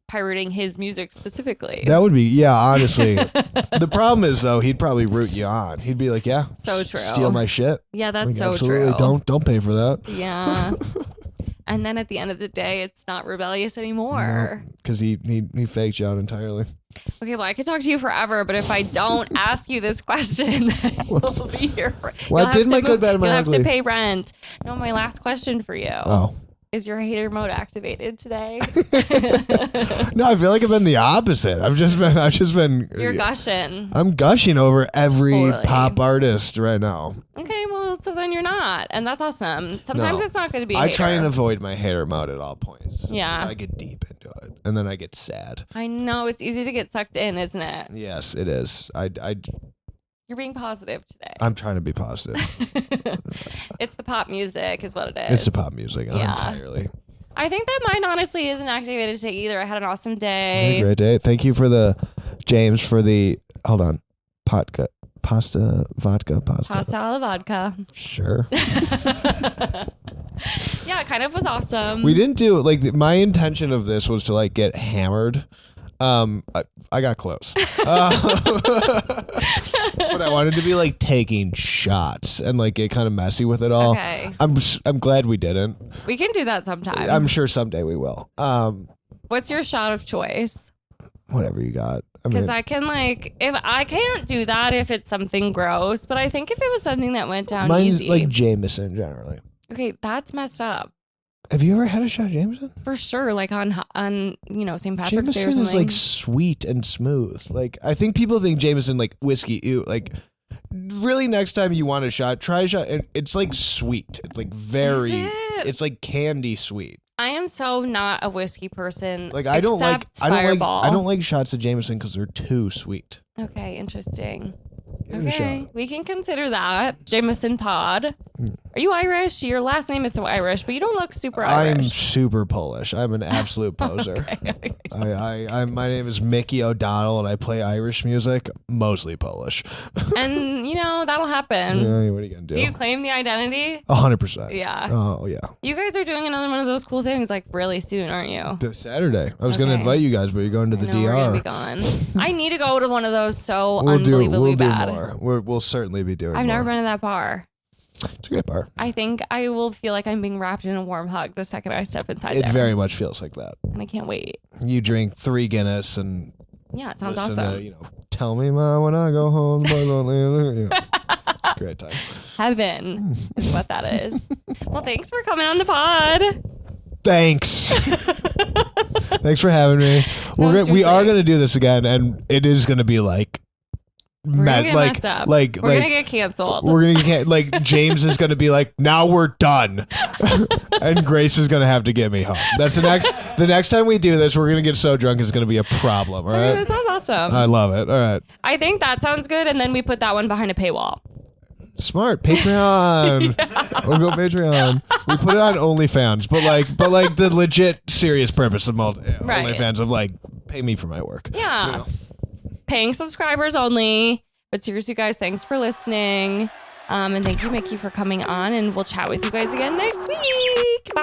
pirating his music specifically. That would be, honestly. The problem is though, he'd probably root you on. He'd be like, yeah, so true. Steal my shit. Yeah, that's so absolutely. true. Don't pay for that. Yeah. And then at the end of the day, it's not rebellious anymore. Because he faked you out entirely. Okay, well, I could talk to you forever, but if I don't ask you this question, then you'll be here. Well, I did my good, bad, and my ugly. You'll have to pay rent. No, my last question for you. Oh. Is your hater mode activated today? No, I feel like I've been the opposite. I've just been. You're gushing. I'm gushing over every pop artist right now. Okay, well, so then you're not, and that's awesome. Sometimes it's not going to be. I try and avoid my hater mode at all points. Yeah, I get deep into it, and then I get sad. I know it's easy to get sucked in, isn't it? Yes, it is. You're being positive today. I'm trying to be positive. It's the pop music is what it is. It's the pop music entirely. I think that mine honestly isn't activated today either. I had an awesome day. Great day. Thank you for James for the, hold on, pasta vodka. Pasta alla vodka. Sure. Yeah, it kind of was awesome. We didn't do, my intention of this was to, get hammered. I got close. But I wanted to be taking shots and get kind of messy with it all. Okay. I'm glad we didn't. We can do that sometime. I'm sure someday we will. What's your shot of choice? Whatever you got. Because I can if I can't do that if it's something gross, but I think if it was something that went down easy. Mine's Jameson generally. Okay, that's messed up. Have you ever had a shot of Jameson? For sure, on St. Patrick's Jameson Day or something. Jameson is sweet and smooth. I think people think Jameson whiskey. Ew, really next time you want a shot, try a shot. And it's sweet. It's very. It's candy sweet. I am so not a whiskey person. I don't Fireball. like shots of Jameson because they're too sweet. Okay, interesting. Give it a shot. We can consider that. Jameson Pod. Are you Irish? Your last name is so Irish, but you don't look super Irish. I'm super Polish. I'm an absolute poser. Okay. My name is Mickey O'Donnell, and I play Irish music, mostly Polish. And, that'll happen. Yeah, what are you going to do? Do you claim the identity? 100%. Yeah. Oh, yeah. You guys are doing another one of those cool things, really soon, aren't you? This Saturday. I was going to invite you guys, but you're going to the DR. We're going to be gone. I need to go to one of those unbelievably bad. We'll do more. We'll certainly be doing I've more. never been to that bar. It's a great bar. I think I will feel like I'm being wrapped in a warm hug the second I step inside there. It very much feels like that. And I can't wait. You drink 3 Guinness and yeah, it sounds listen awesome. To, tell me, Ma, when I go home, the boys won't leave. It's a great time. Heaven is what that is. Well, thanks for coming on the pod. Thanks. Thanks for having me. We are going to do this again, and it is going to be we're gonna get messed up. We're gonna get canceled. We're gonna get James is gonna be now we're done, and Grace is gonna have to get me home. That's the next time we do this. We're gonna get so drunk it's gonna be a problem. All right. That sounds awesome. I love it. All right. I think that sounds good, and then we put that one behind a paywall. Smart. Patreon. Yeah. We'll go Patreon. We put it on OnlyFans, but the legit serious purpose of OnlyFans of pay me for my work. Yeah. Paying subscribers only. But seriously, guys, thanks for listening. And thank you, Mickey, for coming on. And we'll chat with you guys again next week. Bye.